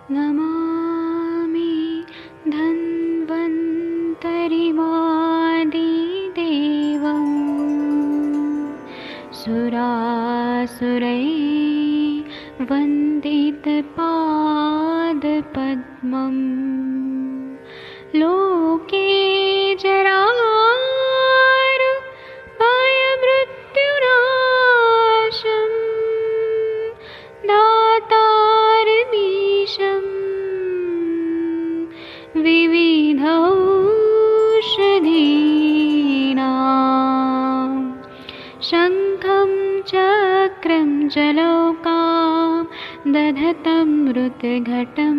नमामि धन्वन्तरिमादिदेवम् सुरासुरैर्वन्दितपादपद्मम् लोके जरामृत्युनाशं दातारमीशं विविधौषधीनां शङ्खं चक्रं जलौकां दधतं मृतघटं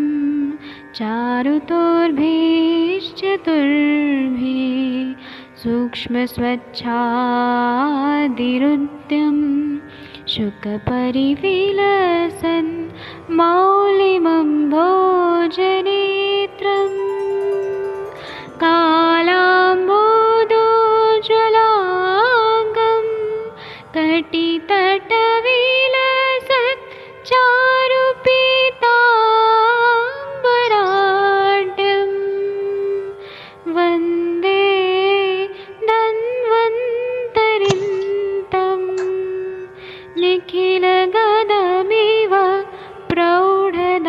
चारुतोर्भिश्चतुर्भिः सूक्ष्मस्वच्छादिरुद्यं शुकपरिविलसन् मौलिमं भोजनेत्रम् कालाम्बोदोज्ज्वलाङ्गं कटितटविलसत् चारुपीताम्बराढ्यं वन्दे धन्वन्तरिं निखिलगदमिव प्रौढदावाग्निनीलम्।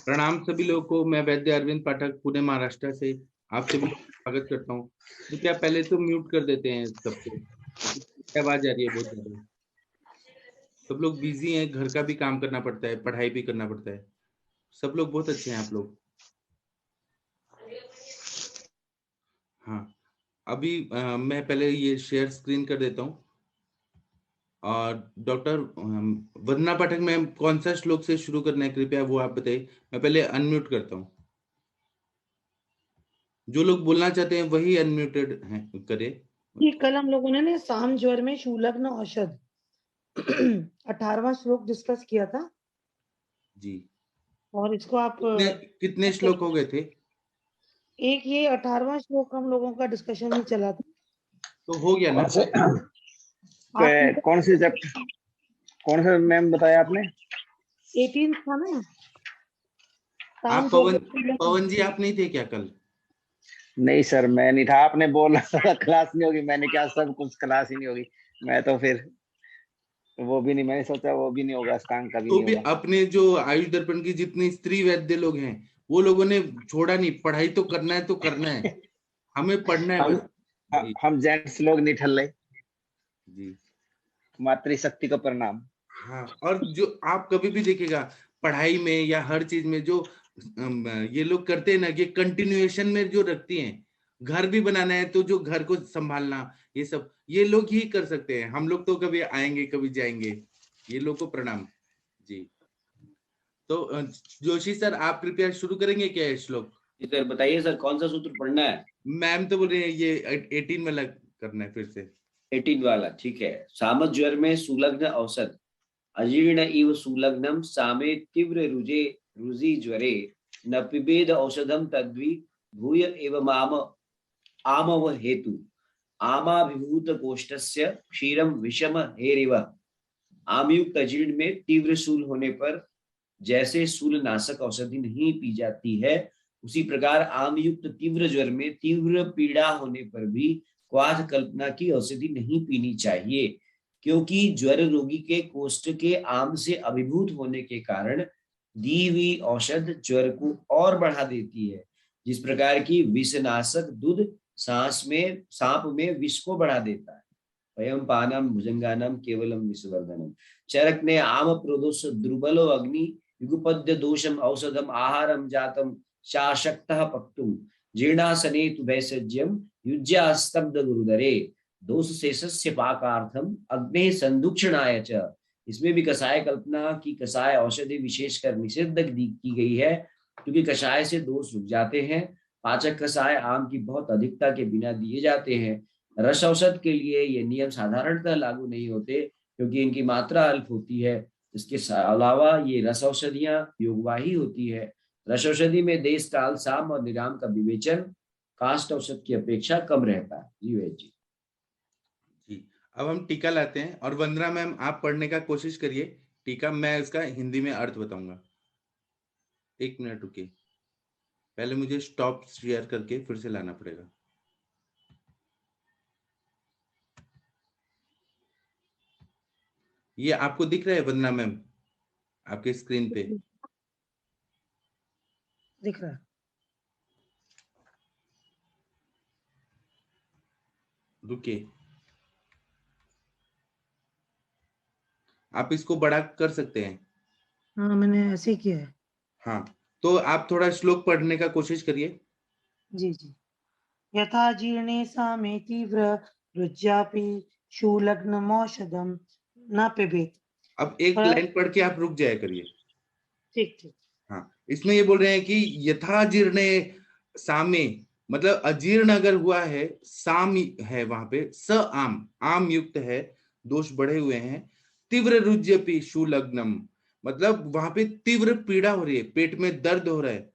प्रणाम सभी लोगों को। मैं वैद्य अरविंद पाठक पुणे महाराष्ट्र से आप सभी लोगों का स्वागत करता हूँ। तो क्या पहले तो म्यूट कर देते हैं सबको, आवाज आ रही है बहुत ज्यादा। सब लोग बिजी हैं, घर का भी काम करना पड़ता है, पढ़ाई भी करना पड़ता है। सब लोग बहुत अच्छे हैं आप लोग। हाँ, अभी मैं पहले ये शेयर स्क्रीन कर देता हूँ। और डॉक्टर वंदना पाठक मैम कौन सा श्लोक से शुरू करना है कृपया वो आप बताइए। मैं पहले अनम्यूट करता हूँ। जो लोग बोलना चाहते हैं वही अनम्यूटेड हैं करे। ये कल हम लोगों ने साम ज्वर में शूलग्न औषध 18वां श्लोक डिस्कस किया था जी। और इसको आप कितने श्लोक हो गए थे? एक ये 18वां श्लोक हम लोगों का डिस्कशन ही चला था। तो हो गया ना? कौन से मैम बताया आपने? 18 था ना। आप पवन जी आप नहीं थे क्या कल? नहीं सर, मैं नहीं था। आपने बोला था क्लास नहीं होगी, मैंने क्या सब कुछ क्लास ही नहीं होगी। मैं तो फिर वो भी नहीं, मैंने सोचा वो भी नहीं होगा, स्कांक का भी तो नहीं भी होगा। अपने जो आयुष दर्पण की जितनी स्त्री वैद्य लोग हैं वो लोगों ने छोड़ा नहीं। पढ़ाई तो करना है, तो करना है, हमें पढ़ना है बस। हम जेंट्स लोग नहीं ठल रहे जी। मातृशक्ति का प्रणाम। हाँ, और जो आप कभी भी देखिएगा पढ़ाई में या हर चीज में जो ये लोग करते हैं ना, ये कंटिन्यूएशन में जो रखती हैं। घर भी बनाना है तो जो घर को संभालना, ये सब ये लोग ही कर सकते हैं। हम लोग तो कभी आएंगे कभी जाएंगे। ये लोग को प्रणाम जी। तो जोशी सर आप कृपया शुरू करेंगे क्या ये श्लोक? जी सर, बताइए सर कौन सा सूत्र पढ़ना है? मैम तो बोल रहे हैं ये 18 वाला करना है फिर से। 18 वाला ठीक है। सामत ज्वर में सुलग्न औषध अजीर्ण इव सुलग्नम सामे तीव्र रुजि ज्वरे न पिबेद औषधम तद्वि भूय एव माम आमव हेतु आमाभिभूत कोष्ठस्य क्षीरम विषम हेरिव। आमयुक्त अजीर्ण में तीव्र शूल होने पर जैसे शूल नाशक औषधि नहीं पी जाती है, उसी प्रकार आमयुक्त तीव्र ज्वर में तीव्र पीड़ा होने पर भी क्वाथ कल्पना की औषधि नहीं पीनी चाहिए, क्योंकि ज्वर रोगी के कोष्ठ के आम से अभिभूत होने के कारण दी हुई औषध ज्वर को और बढ़ा देती है। जिस प्रकार की विषनाशक दूध सांप में विष को बढ़ा देता है। वयम पानम भुजंगानम केवलम विषवर्धनम। चरक ने आम प्रोदोष दुर्बलो अग्नि युगपद्य दोषम औषधम आहारम जातम शाशक्तः पक्तुम जीर्णासने तु वैसज्यम युज्यास्तब्ध गुरुदरे दोष शेषस्य पाकार्थम अग्ने संदुक्षणाय च। इसमें भी कषाय कल्पना की कषाय औषधि विशेषकर निषिद्ध की गई है, क्योंकि कषाय से दोष रुक जाते हैं पाचक कषाय आम की बहुत अधिकता के बिना दिए जाते हैं। रस औषध के लिए ये नियम साधारणतः लागू नहीं होते क्योंकि इनकी मात्रा अल्प होती है। इसके अलावा ये रस औषधियां योगवाही होती है। रस औषधि में देश काल, साम और निराम का विवेचन काष्ठ औषध की अपेक्षा कम रहता है। जी वैद्य जी। जी, अब हम टीका लाते हैं और वंदना मैम आप पढ़ने का कोशिश करिए टीका, मैं इसका हिंदी में अर्थ बताऊंगा। 1 मिनट रुकिए, पहले मुझे स्टॉप शेयर करके फिर से लाना पड़ेगा। ये आपको दिख रहा है वंदना मैम आपके स्क्रीन पे? दिख रहा है। रुकिए, आप इसको बड़ा कर सकते हैं। हाँ मैंने ऐसे ही किया है। हाँ, तो आप थोड़ा श्लोक पढ़ने का कोशिश करिए। जी जी। यथा जीर्णे सामे तीव्र रुज्यापि शूलग्नमौषधम न पिबेत। अब एक पर- लाइन पढ़ के आप रुक जाया करिए। ठीक ठीक। हाँ, इसमें ये बोल रहे हैं कि यथा जीर्णे सामे, मतलब अजीर्ण अगर हुआ है, साम है वहां पे, स आम, आम युक्त है, दोष बढ़े हुए हैं। तीव्र रुज्यपि शूलग्नम, मतलब वहां पे तीव्र पीड़ा हो रही है, पेट में दर्द हो रहा है,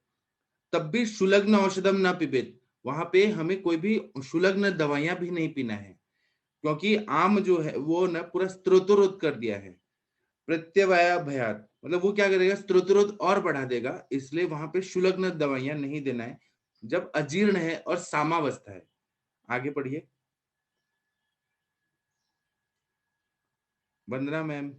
तब भी शुलग्न औषधम ना पिबेत, वहां पे हमें कोई भी शुलग्न दवाइयां भी नहीं पीना है, क्योंकि आम जो है वो ना पूरा स्त्रोतरोध कर दिया है। प्रत्यवाया भयात, मतलब वो क्या करेगा, स्त्रोतरोध और बढ़ा देगा, इसलिए वहां पे शुलग्न दवाइयां नहीं देना है जब अजीर्ण है और सामावस्था है। आगे पढ़िए वंदना मैम।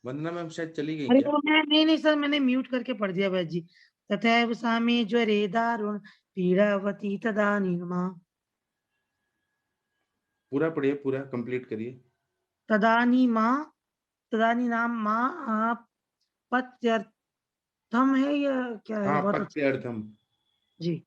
वंदना मैम शायद चली गई अरे क्या? वो मैं नहीं सर, मैंने म्यूट करके पढ़ दिया वैद्य जी। तथैव सामे ज्वरे दारुण पीड़ावती तदानीमा। पूरा पढ़िए, पूरा कंप्लीट करिए। तदानीमा, तदानी नाम माँ पत्यर्थम है या क्या है? हाँ, बहुत अच्छा। पत्यर्थम जी।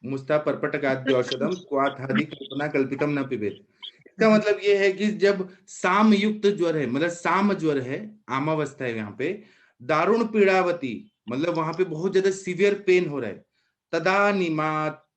मुस्ता परपटकाद्य औषधम क्वाथादि कल्पना कल्पितम न पिबेत। इसका मतलब ये है कि जब साम युक्त ज्वर है, मतलब साम ज्वर है, आमावस्था है यहाँ पे, दारुण पीड़ावती, मतलब वहां पे बहुत ज्यादा सीवियर पेन हो रहा है, तदानिमात,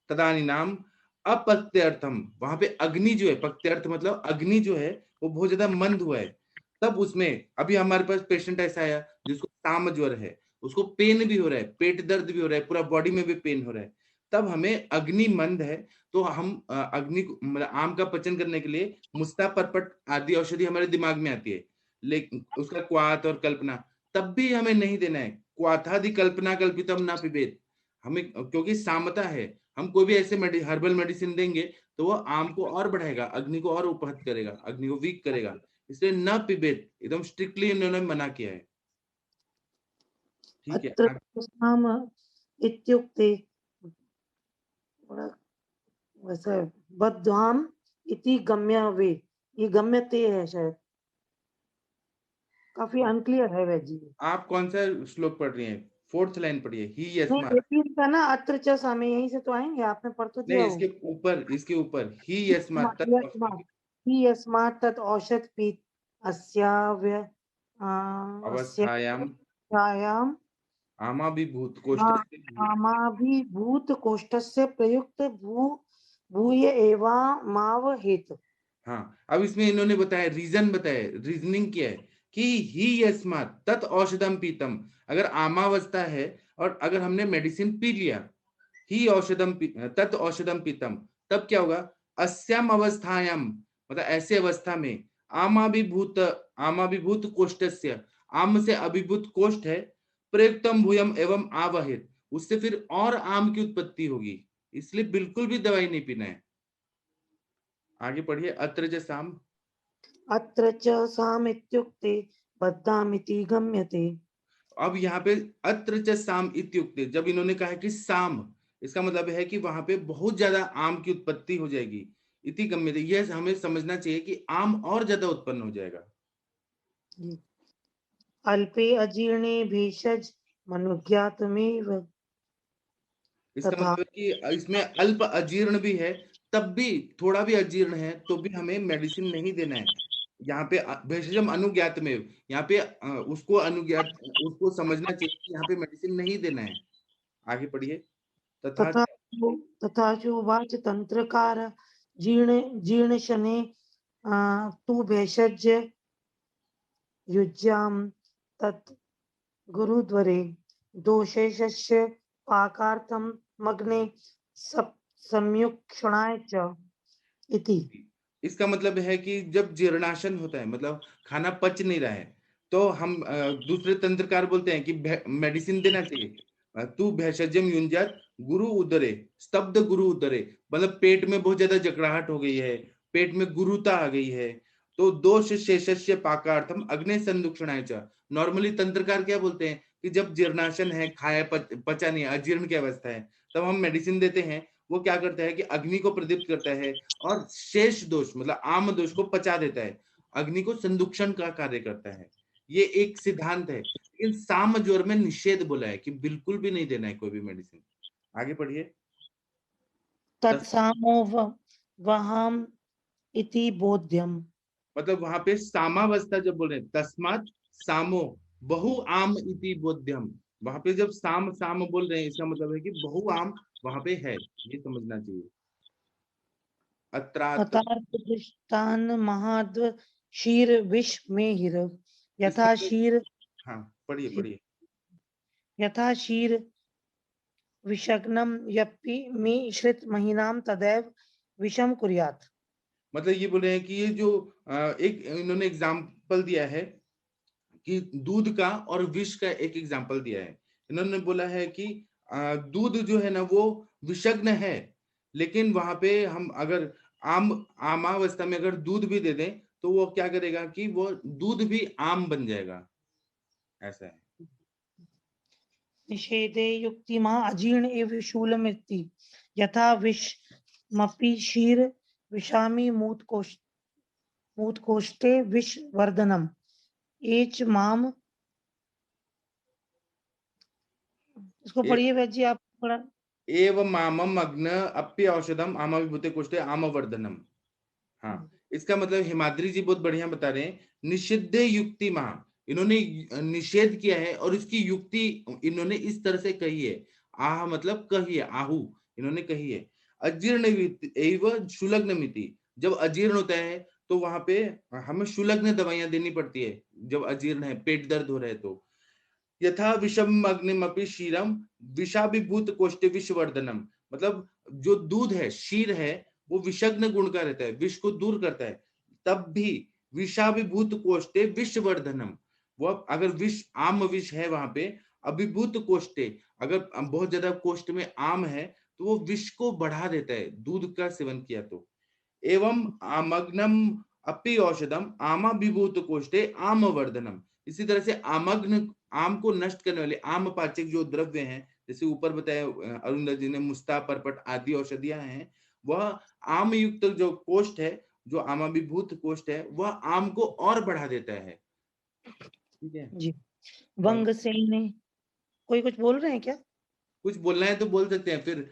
तदानी नाम अपत्यर्थम, वहां पे अग्नि जो है, पत्यर्थ मतलब अग्नि जो है वो बहुत ज्यादा मंद हुआ है, तब उसमें, अभी हमारे पास पेशेंट ऐसा आया जिसको साम ज्वर है, उसको पेन भी हो रहा है, पेट दर्द भी हो रहा है, पूरा बॉडी में भी पेन हो रहा है, तब हमें अग्नि मंद है, तो हम अग्नि मतलब आम का पचन करने के लिए मुस्ता परपट आदि औषधि हमारे दिमाग में आती है, लेकिन उसका क्वाथ और कल्पना तब भी हमें नहीं देना है। क्वाथादि कल्पना कल्पितम ना पिबेत, हमें क्योंकि सामता है, हम कोई भी ऐसे हर्बल मेडिसिन देंगे तो वो आम को और बढ़ाएगा, अग्नि को और उपहत करेगा, अग्नि को वीक करेगा, इसलिए न पिबेत एकदम स्ट्रिक्टली इन्होंने मना किया है। ठीक है, अत्र साम इत्युक्ते वैसे बद्धाम इति गम्यवे, ये गम्यते है शायद, काफी अनक्लियर है वैद्य जी। आप कौन सा श्लोक पढ़ रही हैं? 4th लाइन पढ़िए, ही नहीं यस्मात्। रिपीट का ना, अत्र च सामे, यहीं से तो आएंगे, आपने पढ़ तो दिया नहीं, हो। इसके ऊपर ही यस्मात् ही यस्मात् तत् औषध पीत अस्याव्य अवस्थायाम अस्यायाम आमाभिभूत कोष्ठस्य। आमाभिभूत कोष्ठस्य प्रयुक्त भूय एवा माव हेतु। हाँ, अब इसमें इन्होंने बताया, रीजन बताया, रीजनिंग किया है कि ही यस्मात् तत् औषधम पीतम, अगर आमावस्था है और अगर हमने मेडिसिन पी लिया, ही तत् औषधम पीतम, तब क्या होगा, अस्याम अवस्थायाम, मतलब ऐसे अवस्था में, आमाभिभूत कोष्ठस्य, आम से अभिभूत कोष्ठ है, प्रयुक्तम भूयम एवं आवहित, उससे फिर और आम की उत्पत्ति होगी, इसलिए बिल्कुल भी दवाई नहीं पीना है। आगे पढ़िए, अत्र च साम। अत्र च साम इत्युक्ते बद्धामिति गम्यते। अब यहाँ पे अत्र च साम इत्युक्ते, जब इन्होंने कहा कि साम, इसका मतलब है कि वहां पे बहुत ज्यादा आम की उत्पत्ति हो जाएगी, इति गम्यते, यह हमें समझना चाहिए कि आम और ज्यादा उत्पन्न हो जाएगा। अल्पे अजीर्णे भेषज मनुज्ञातमेव इसका तथा। मतलब है कि इसमें अल्प अजीर्ण भी है, तब भी थोड़ा भी अजीर्ण है तो भी हमें मेडिसिन नहीं देना है। यहाँ पे भेषजम अनुज्ञात में, यहाँ पे उसको समझना चाहिए कि यहाँ पे मेडिसिन नहीं देना है। आगे पढ़िए। तथा तथा चोवाच तंत्रकार जीर्ण जीर्ण शने तु भेषज युज्याम तत् गुरुद्वरे दोषेशस्य पाकार्थम मग्ने संयुक्षणाय च इति। इसका मतलब है कि जब जीर्णाशन होता है, मतलब खाना पच नहीं रहा है, तो हम दूसरे तंत्रकार बोलते हैं कि मेडिसिन देना चाहिए। तू भेषजम युंजात गुरु उदरे, स्तब्ध गुरु उदरे, मतलब पेट में बहुत ज्यादा जकड़ाहट हो गई है, पेट में गुरुता आ गई है, तो दोष शेषस्य पाकार्थम अग्नि संदुक्षणाय च। नॉर्मली तंत्रकार क्या बोलते हैं कि जब जीर्णाशन है, खाया पचा नहीं, अजीर्ण की अवस्था है, तब हम मेडिसिन देते हैं। वो क्या करता है कि अग्नि को प्रदीप्त करता है और शेष दोष मतलब आम दोष को पचा देता है, अग्नि को संदुक्षण का कार्य करता है। ये एक सिद्धांत है, लेकिन साम ज्वर में निषेध बोला है कि बिल्कुल भी नहीं देना है कोई भी मेडिसिन। आगे पढ़िए। तत्सामो वहाम इति बोध्यम, मतलब वहां पे सामावस्था जब बोल रहे हैं, तस्मात सामो बहु आम इति बोध्यम, वहां पे जब साम साम बोल रहे हैं, इसका मतलब है कि बहु आम वहां पे है, ये समझना चाहिए। अत्रात अतार्पदृष्टान महाद्व शीर विष में हिर यथा शीर हाँ पढ़िए पढ़िए। यथा शीर विषग्नम यपि मिश्रित महीनाम तदैव विषम कुर्यात्। मतलब ये बोल रहे हैं कि ये जो एक इन्होंने एग्जाम्पल दिया है कि दूध का और विष का एक एग्जाम्पल दिया है। इन्होंने बोला है कि दूध जो है ना वो विषग्न है, लेकिन वहां पे हम अगर आमावस्था में अगर दूध भी दे दें तो वो क्या करेगा कि वो दूध भी आम बन जाएगा, ऐसा है। निषेधे युक्तिमा अजीर्ण एव शूलमिति यथा विषमपि शीर विषामि मूतकोष्ठे विषवर्धनम एच माम। इसको पढ़िए वैद्य जी आप थोड़ा। एव मामम अग्न अप्य औषधम आमा विभूते कोष्ठे आमवर्धनम। हाँ, इसका मतलब हिमाद्री जी बहुत बढ़िया बता रहे हैं। निषिद्ध युक्ति महा, इन्होंने निषेध किया है और इसकी युक्ति इन्होंने इस तरह से कही है। आह मतलब कही है, आहू इन्होंने कही है। अजीर्ण एवं शुलग्न मिति, जब अजीर्ण होता है तो वहां पे हमें शुलग्न दवाइयां देनी पड़ती है। जब अजीर्ण है, पेट दर्द हो रहा है तो यथा विषम अग्निमपि क्षीरम विषाभिभूत कोष्ठे विषवर्धनम, मतलब जो दूध है, क्षीर है, वो विषग्न गुण का रहता है, विष को दूर करता है। तब भी विषाभिभूत कोष्ठे विषवर्धनम, वो अगर विष आम विष है वहां पे, अभिभूत कोष्ठे अगर बहुत ज्यादा कोष्ठ में आम है तो वो विष को बढ़ा देता है दूध का सेवन किया तो। एवं आमग्नम अपि औषधम आमाभिभूत कोष्ठे आमवर्धनम, इसी तरह से आमग्न आम को नष्ट करने वाले आम पाचक जो द्रव्य हैं, जैसे ऊपर बताया अरुंधति जी ने, मुस्ता परपट आदि औषधियां हैं, वह आम युक्त जो कोष्ठ है, जो आमाभिभूत कोष्ठ है, वह आम को और बढ़ा देता है। ठीक है जी। वंग सेने कोई कुछ बोल रहे हैं क्या? कुछ बोलना है तो बोल सकते हैं, फिर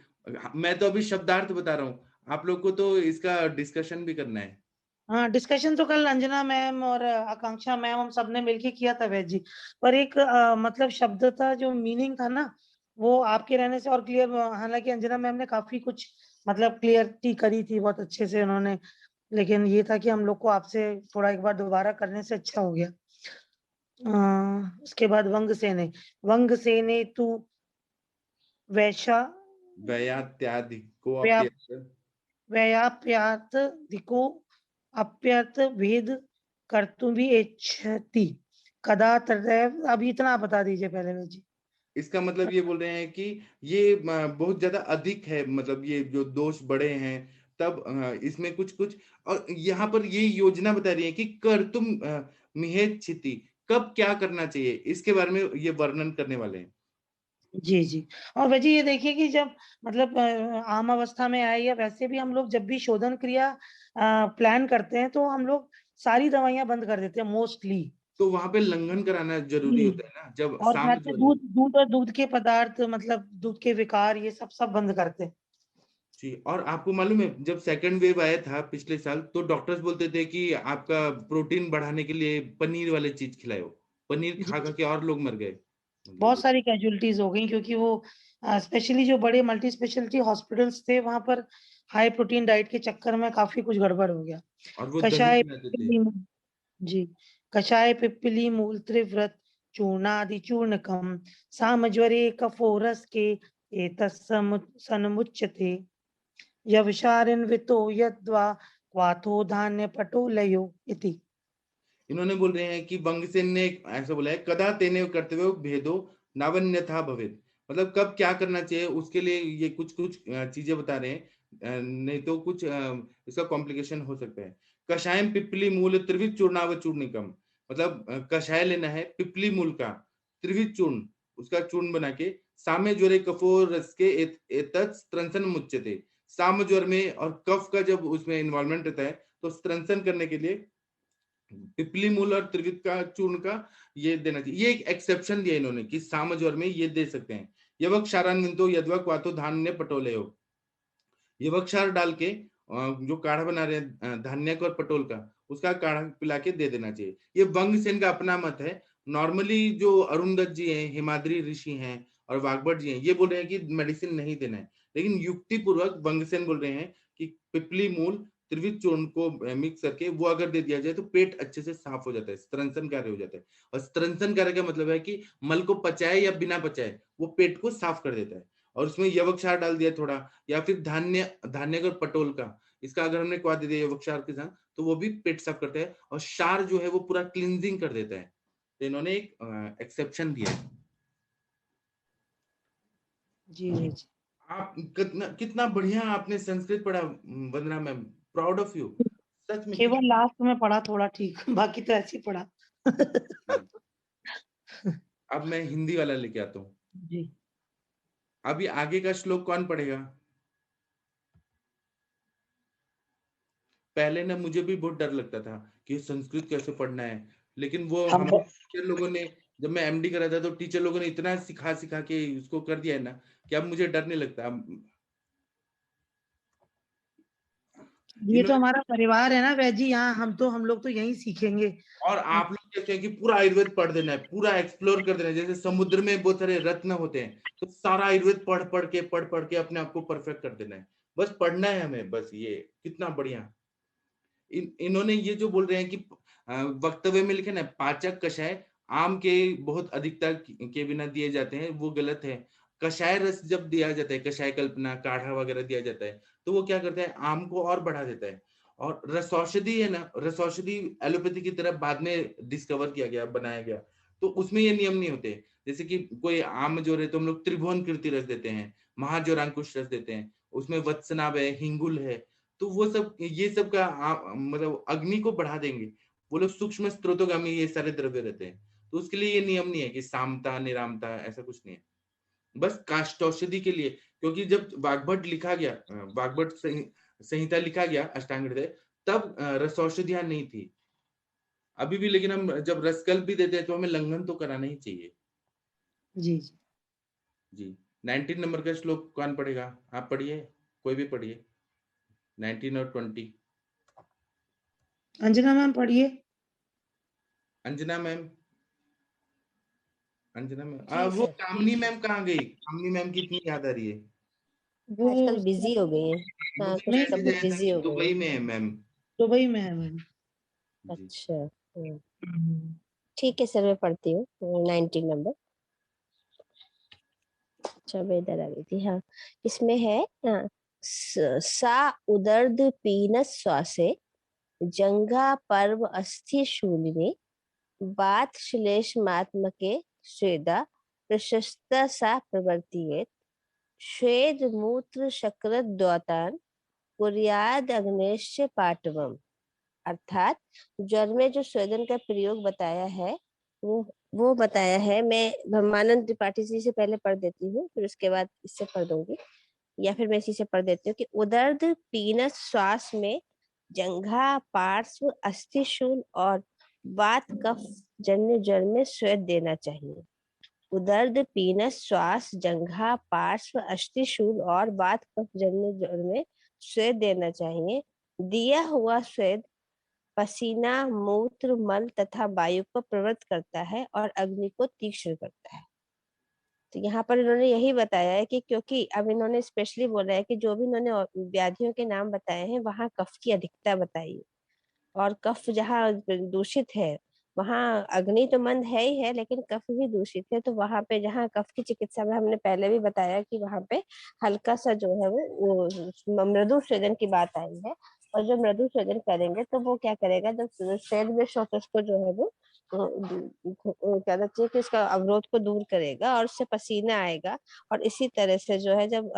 मैं तो अभी शब्दार्थ बता रहा हूँ, आप लोग को तो इसका डिस्कशन भी करना है। हाँ, डिस्कशन तो कल अंजना मैम और आकांक्षा मैम हम सबने मिलके किया था वैद जी, पर एक मतलब शब्द था जो मीनिंग था ना, वो आपके रहने से और क्लियर, हालांकि अंजना मैम ने काफी कुछ मतलब क्लियरिटी करी थी बहुत अच्छे से उन्होंने, लेकिन ये था कि हम लोग को आपसे थोड़ा एक बार दोबारा करने से अच्छा हो गया। उसके बाद वंग सेने तू वैशा वयात्यादिको व्याप्यात दिको अप्यर्थ भेद कर्तुम भी इच्छति कदा तदैव। अभी इतना बता दीजिए पहले में जी। इसका मतलब ये बोल रहे हैं कि ये बहुत ज्यादा अधिक है, मतलब ये जो दोष बड़े हैं तब इसमें कुछ कुछ, और यहाँ पर ये योजना बता रही है कि कर्तुम मिहेत छिति, कब क्या करना चाहिए, इसके बारे में ये वर्णन करने वाले हैं। जी जी। और वैसे ये देखिए कि जब मतलब आम अवस्था में आए या वैसे भी हम लोग जब भी शोधन क्रिया प्लान करते हैं तो हम लोग सारी दवाइयां बंद कर देते हैं मोस्टली, तो वहां पे लंघन कराना जरूरी होता है ना, जब और साम वैसे दूध और दूध के पदार्थ मतलब दूध के विकार ये सब बंद करते हैं। जी। और आपको मालूम है जब सेकंड वेव आया था पिछले साल, तो डॉक्टर्स बोलते थे कि आपका प्रोटीन बढ़ाने के लिए पनीर वाले चीज खिलाओ, पनीर खा खा के और लोग मर गए। बहुत सारी कैजुअलिटीज हो गई, क्योंकि वो स्पेशली जो बड़े मल्टी स्पेशलिटी हॉस्पिटल्स थे वहां पर हाई प्रोटीन डाइट के चक्कर में काफी कुछ गड़बड़ हो गया। और वो दही कषाय पिलाते थे। पिप्पली जी, कषाय पिप्पली मूल त्रिव्रत चूर्णादि चूर्णकम सामज्वरे कफोरस के सनमुच्यते यवशारिन्वितो यद्वा क्वाथो धान्य पटोलयो इति। इन्होंने बोल रहे हैं कि बंगसेन ने ऐसा बोला है, कदा तेने कर्तव्यो भेदो नावन्यथा भवेद, मतलब कब क्या करना चाहिए उसके लिए ये कुछ कुछ चीजें बता रहे हैं, नहीं तो कुछ इसका कॉम्प्लिकेशन हो सकता है। कषायम पिपली मूल त्रिविध चूर्णाव चूर्णिकम, मतलब कषाय लेना है पिपली मूल का, त्रिविध चूर्ण उसका चूर्ण बना के, सामे ज्वरे कफो रस के एतत् स्त्रंसन मुच्यते, साम ज्वर में और कफ का जब उसमें इन्वॉल्वमेंट रहता है तो स्त्रंसन करने के लिए पिपली मूल और त्रिविध का चूर्ण का ये देना चाहिए। ये एक एक्सेप्शन दिया इन्होंने कि साम ज्वर में ये दे सकते हैं। यवक क्षारान्वितो यद्वक वातो धान्य पटोले हो, यवक क्षार डाल के जो काढ़ा बना रहे हैं धान्य और पटोल का, उसका काढ़ा पिला के दे देना चाहिए। ये वंगसेन का अपना मत है। नॉर्मली जो अरुणदत्त जी हैं, हिमाद्री ऋषि हैं और वाग्भट जी हैं, ये बोल रहे हैं कि मेडिसिन नहीं देना है, लेकिन युक्ति पूर्वक वंगसेन बोल रहे हैं कि पिपली मूल त्रिविध चूर्ण को मिक्स करके वो अगर दे दिया जाए तो पेट अच्छे से साफ हो जाता है, स्त्रंसन कार्य हो जाता है। और स्त्रंसन कार्य का मतलब है कि मल को पचाए या बिना पचाए वो पेट को साफ कर देता है। और उसमें यवक क्षार डाल दिया थोड़ा, या फिर धान्य और पटोल का, इसका अगर हमने क्वा दे दिया यवक क्षार के साथ तो वो भी पेट साफ करता है, और क्षार जो है वो पूरा क्लींजिंग कर देता है। तो इन्होंने एक एक्सेप्शन दिया है। जी जी, आप कितना कितना बढ़िया आपने संस्कृत पढ़ा वंदना मैम, प्राउड ऑफ यू, सच में। केवल लास्ट में पढ़ा थोड़ा ठीक, बाकी तो ऐसे ही पढ़ा। अब मैं हिंदी वाला लेके आता हूँ। जी, अभी आगे का श्लोक कौन पढ़ेगा? पहले ना मुझे भी बहुत डर लगता था कि संस्कृत कैसे पढ़ना है, लेकिन वो हम हमारे टीचर लोगों ने, जब मैं एमडी कर रहा था तो टीचर लोगों ने इतना सिखा सिखा के उसको कर दिया है ना कि अब मुझे डर नहीं लगता। ये तो इन्होंने, हमारा परिवार है ना वैजी, यहाँ हम लोग तो यहीं सीखेंगे। और आप लोग कहते हैं कि पूरा आयुर्वेद पढ़ देना है, पूरा एक्सप्लोर कर देना है, जैसे समुद्र में बहुत सारे रत्न होते हैं, तो सारा आयुर्वेद पढ़ पढ़ के अपने आप को परफेक्ट कर देना है। बस पढ़ना है हमें, बस ये कितना बढ़िया। इन्होंने ये जो बोल रहे हैं कि वक्तव्य में लिखे ना, पाचक कषाय आम के बहुत अधिकता के बिना दिए जाते हैं, वो गलत है। कषाय रस जब दिया जाता है, कषाय कल्पना काढ़ा वगैरह दिया जाता है, तो वो क्या करता है, आम को और बढ़ा देता है। और रसौषधि है ना, रसौषधि एलोपैथी की तरह बाद में डिस्कवर किया गया, बनाया गया, तो उसमें ये नियम नहीं होते। जैसे कि कोई आम जो रहे तो हम लोग त्रिभुवन कीर्ति रस देते हैं, महाजोरांकुश रस देते हैं, उसमें वत्सनाभ है, हिंगुल है, तो वो सब ये सब का मतलब अग्नि को बढ़ा देंगे। वो लोग सूक्ष्म स्त्रोतोगामी ये सारे द्रव्य रहते हैं, तो उसके लिए ये नियम नहीं है कि सामता निरामता ऐसा कुछ नहीं है, बस काष्ठौषधि के लिए। क्योंकि जब वाग्भट लिखा गया, वाग्भट संहिता लिखा गया अष्टांग हृदय, तब रसौषधियां नहीं थी अभी भी, लेकिन हम जब रसकल्प भी देते हैं तो हमें लंघन तो कराना ही चाहिए। जी जी, जी, 19 नंबर का श्लोक कौन पढ़ेगा? आप पढ़िए, कोई भी पढ़िए, 19 और 20। अंजना मैम पढ़िए। अंजना मैम, अंजना मैम, जी वो सर। कामनी मैम कहाँ गई? कामनी मैम की इतनी याद आ रही है। वो आजकल बिजी हो गई हैं। हाँ, मुझे कुछ नहीं, मैसेज सब आया था बिजी कि हो गई दुबई हैं। में है मैम। दुबई में है मैम। जी अच्छा, हम्म, ठीक है सर, मैं पढ़ती हूँ 19 नंबर। अच्छा, मैं इधर आ गई थी। हाँ, इसमें है, हाँ, सा उदर्द पीनस श्वासे जंघा पर्व अस्थि शूलिनी बात श्लेषमात्मके स्वेदा प्रशस्त सा प्रवर्तियेत श्वेद मूत्र शक्र द्वतान कुर्याद अग्नेश पाटवम। अर्थात ज्वर में जो स्वेदन का प्रयोग बताया है, वो बताया है। मैं ब्रह्मानंद त्रिपाठी जी से पहले पढ़ देती हूँ, फिर उसके बाद इससे पढ़ दूंगी, या फिर मैं इसी से पढ़ देती हूँ कि उदर्द पीनस श्वास में जंघा पार्श्व अस्थिशूल और वात कफ जन्य ज्वर में स्वेद देना चाहिए। उदर्द पीनस श्वास जंघा पार्श्व अस्थिशूल और वात कफ जन्य ज्वर में स्वेद देना चाहिए। दिया हुआ स्वेद पसीना मूत्र मल तथा वायु को प्रवृत्त करता है और अग्नि को तीक्ष्ण करता है। तो यहाँ पर इन्होंने यही बताया है कि क्योंकि अब इन्होंने स्पेशली बोला है कि जो भी इन्होंने व्याधियों के नाम बताए हैं वहाँ कफ की अधिकता बताई है। और कफ जहाँ दूषित है वहाँ अग्नि तो मंद है ही है, लेकिन कफ भी दूषित है। तो वहां पे जहाँ कफ की चिकित्सा में हमने पहले भी बताया कि वहां पे हल्का सा जो है वो मृदु स्वेदन की बात आई है। और जो मृदु स्वेदन करेंगे तो वो क्या करेगा, जब शरीर में शौच को जो है वो क्या कहते हैं कि इसका अवरोध को दूर करेगा और उससे पसीना आएगा। और इसी तरह से जो है जब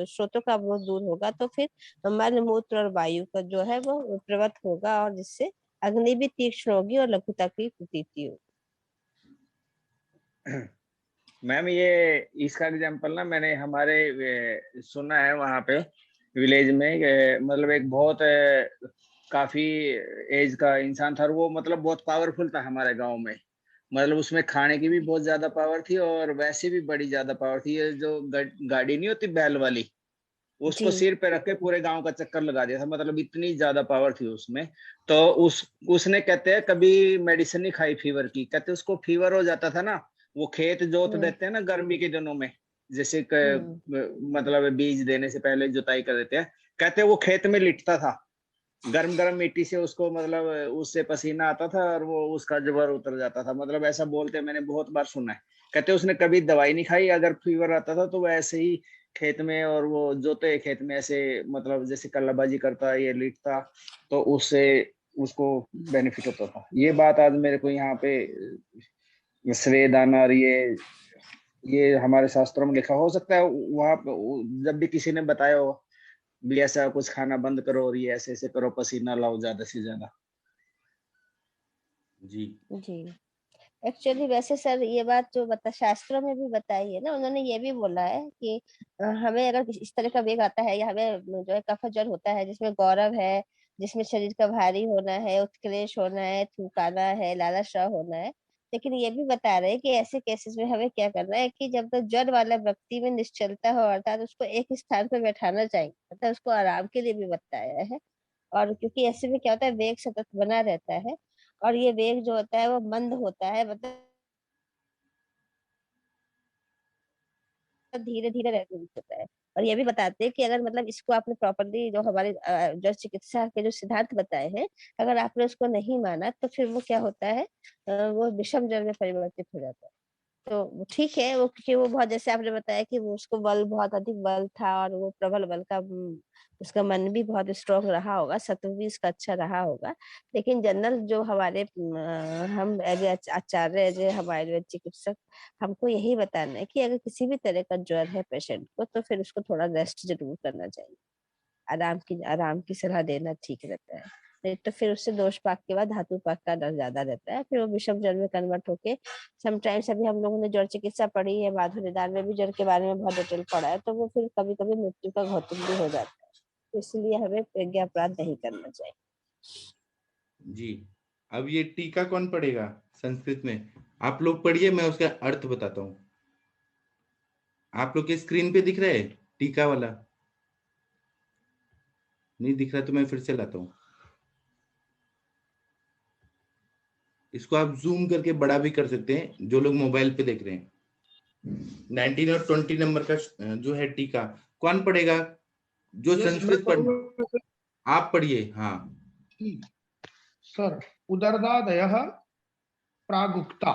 स्रोतों का अवरोध दूर होगा तो फिर मल मूत्र और वायु का जो है वो प्रवत होगा, और जिससे अग्नि भी तीक्ष्ण होगी और लघुता की प्रतीति होगी। मैम ये इसका एग्जांपल ना मैंने हमारे सुना है वहाँ पे विलेज में, मतलब एक बहुत काफी एज का इंसान था और वो मतलब बहुत पावरफुल था हमारे गांव में। मतलब उसमें खाने की भी बहुत ज्यादा पावर थी और वैसे भी बड़ी ज्यादा पावर थी। ये जो गाड़ी नहीं होती बैल वाली, उसको जी सिर पे रख के पूरे गांव का चक्कर लगा दिया था। मतलब इतनी ज्यादा पावर थी उसमें। तो उसने कहते हैं कभी मेडिसिन नहीं खाई फीवर की। कहते उसको फीवर हो जाता था ना, वो खेत जोत देते हैं ना गर्मी के दिनों में, जैसे मतलब बीज देने से पहले जुताई कर देते हैं। कहते वो खेत में लिटता था, गर्म गर्म मिट्टी से उसको मतलब उससे पसीना आता था और वो उसका जबर उतर जाता था। मतलब ऐसा बोलते हैं, मैंने बहुत बार सुना है। कहते उसने कभी दवाई नहीं खाई, अगर फीवर आता था तो वो ऐसे ही खेत में, और वो जोते खेत में ऐसे मतलब जैसे कल्लाबाजी करता ये लिटता, तो उससे उसको बेनिफिट होता था। ये बात आज मेरे को यहाँ पे स्वेदाना और ये हमारे शास्त्रों में लिखा हो सकता है। वहां जब भी किसी ने बताया हो भी ऐसा कुछ खाना बंद करो और ये ऐसे ऐसे करो, पसीना लाओ ज्यादा से ज्यादा। जी जी। एक्चुअली वैसे सर ये बात जो बता शास्त्रों में भी बताई है ना, उन्होंने ये भी बोला है कि हमें अगर इस तरह का वेग आता है या हमें जो है कफ जल होता है जिसमें गौरव है, जिसमें शरीर का भारी होना है, उत्क्लेश होना है, थूकाना है, लालाश्रव होना है। लेकिन ये भी बता रहे हैं कि ऐसे केसेस में हमें क्या करना है कि जब तक जड़ वाला व्यक्ति में निश्चलता हो अर्थात उसको एक स्थान पर बैठाना चाहिए, मतलब उसको आराम के लिए भी बताया है। और क्योंकि ऐसे में क्या होता है वेग सतत बना रहता है, और ये वेग जो होता है वो मंद होता है, मतलब धीरे धीरे होता है। और ये भी बताते हैं कि अगर मतलब इसको आपने प्रॉपरली जो हमारे जो चिकित्सा के जो सिद्धांत बताए हैं, अगर आपने उसको नहीं माना तो फिर वो क्या होता है, वो विषम जल में परिवर्तित हो जाता है। तो वो ठीक है, वो क्योंकि वो बहुत जैसे आपने बताया कि वो उसको बल बहुत अधिक बल था और वो प्रबल बल का उसका मन भी बहुत स्ट्रांग रहा होगा, सत्व भी उसका अच्छा रहा होगा। लेकिन जनरल जो हमारे हम एज आचार्य एज हमारे चिकित्सक हमको यही बताना है कि अगर किसी भी तरह का ज्वर है पेशेंट को तो फिर उसको थोड़ा रेस्ट जरूर करना चाहिए। आराम की सलाह देना ठीक रहता है। नहीं तो फिर उससे दोष पाक के बाद धातु पाक का डर ज्यादा रहता है, फिर वो विषम जल में कन्वर्ट होके समटाइम्स अभी हम लोगों ने जड़ चिकित्सा पढ़ी है, माधुर निदान में भी जड़ के बारे में बहुत डिटेल पढ़ा है, तो वो फिर कभी कभी मृत्यु का घातक भी हो जाता है। तो इसलिए हमें प्रज्ञापराध नहीं करना चाहिए। जी। अब ये टीका कौन पढ़ेगा संस्कृत में? आप लोग पढ़िए, मैं उसका अर्थ बताता हूँ। आप लोग के स्क्रीन पे दिख रहा है टीका वाला? नहीं दिख रहा तो मैं फिर से लाता हूँ। इसको आप जूम करके बड़ा भी कर सकते हैं जो लोग मोबाइल पे देख रहे हैं। 19 और 20 नंबर का जो है टीका कौन पढ़ेगा? जो संस्कृत पढ़ आप पढ़िए। हाँ सर, उदरदादयः प्रागुक्ता।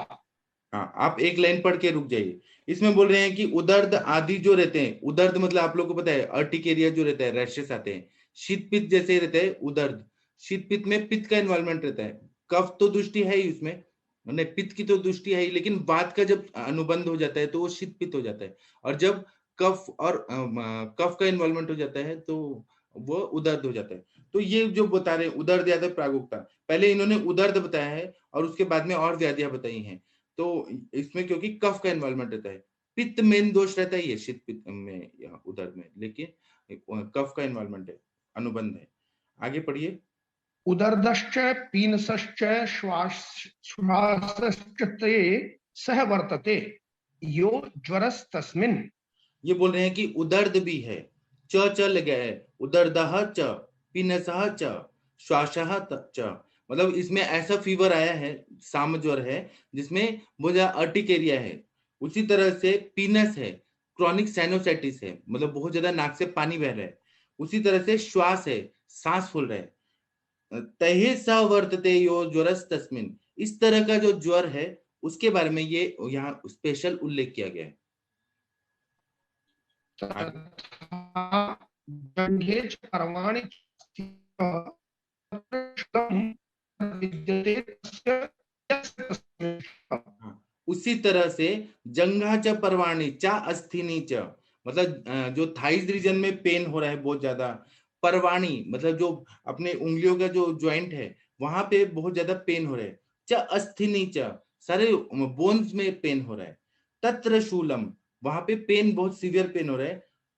हाँ, आप एक लाइन पढ़ के रुक जाइए। इसमें बोल रहे हैं कि उदर्द आदि जो रहते हैं, उदर्द मतलब आप लोग को पता है अर्टिकेरिया जो रहता है, रैशेस आते हैं। शीत पित्त जैसे रहता है उदर्द। शीत पित्त में पित्त का इन्वॉल्वमेंट रहता है। कफ तो दृष्टि है ही उसमें, नहीं पित्त की तो दृष्टि है ही, लेकिन वात का जब अनुबंध हो जाता है तो वो शीत पित्त हो जाता है। और जब कफ और कफ का इन्वॉल्वमेंट हो जाता है तो वो उदर्द हो जाता है। तो ये जो बता रहे हैं उदर्द या प्रागुक्ता, पहले इन्होंने उदर्द बताया है और उसके बाद में और व्याधियां बताई हैं। तो इसमें क्योंकि कफ का इन्वॉल्वमेंट रहता है, पित्त मेन दोष रहता है ये शीत पित्त में या उदर में, लेकिन कफ का इन्वॉल्वमेंट है, अनुबंध है। आगे पढ़िए। उदर्दश्च पीनसश्च श्वासश्च ते सह वर्तते यो ज्वरस्तस्मिन्। ये बोल रहे हैं कि उदर्द भी है, च लगा है, उदर्दः च पीनसः च श्वासः च। मतलब इसमें ऐसा फीवर आया है, साम ज्वर है, जिसमें वो जो अर्टिकेरिया है, उसी तरह से पीनस है, क्रॉनिक साइनोसाइटिस है, मतलब बहुत ज्यादा नाक से पानी बह रहा है। उसी तरह से श्वास है, सांस फूल रहा है। तहे स वर्तते यो ज्वरस तस्मिन, इस तरह का जो ज्वर है उसके बारे में ये यहाँ स्पेशल उल्लेख किया गया है। तथा जङ्घे च पर्वाणि विद्यते तस्य यस्य तस्मिन्। हाँ, उसी तरह से जंघा च पर्वाणी चा अस्थिनी च, मतलब जो थाइज रीजन में पेन हो रहा है बहुत ज्यादा, परवाणी मतलब जो अपने उंगलियों का जो ज्वाइंट है वहां पे बहुत ज्यादा पेन हो रहा है, च अस्थिनी च सारे बोन्स में पेन हो रहा है, तत्र शूलम वहां पे पेन बहुत सीवियर पेन हो रहा है,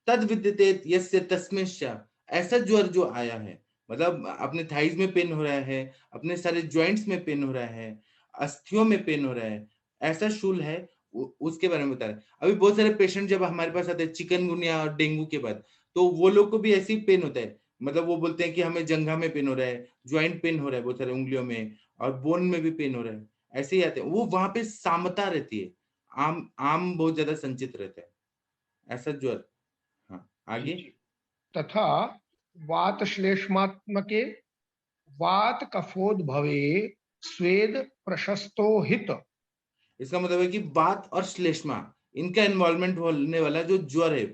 तद विद्यते यस्य तस्मिंश्च, ऐसा ज्वर जो आया है, मतलब अपने थाइज में पेन हो रहा है, अपने सारे ज्वाइंट्स में पेन हो रहा है, अस्थियों में पेन हो रहा है, ऐसा शूल है, उसके बारे में बता रहे हैं। अभी बहुत सारे पेशेंट जब हमारे पास आते हैं चिकनगुनिया और डेंगू के बाद, तो वो लोग को भी ऐसी पेन होता है, मतलब वो बोलते हैं कि हमें जंघा में पेन हो रहा है, ज्वाइंट पेन हो रहा है बहुत सारे उंगलियों में, और बोन में भी पेन हो रहा है, ऐसे ही आते हैं। वो वहां पे सामता रहती है, आम आम बहुत ज्यादा संचित रहता है, ऐसा ज्वर। हाँ आगे। तथा वात श्लेष्मात्मके वात कफोद्भवे स्वेद प्रशस्तो हित। इसका मतलब है कि वात और श्लेष्मा इनका इन्वॉल्वमेंट होने वाला जो ज्वर है,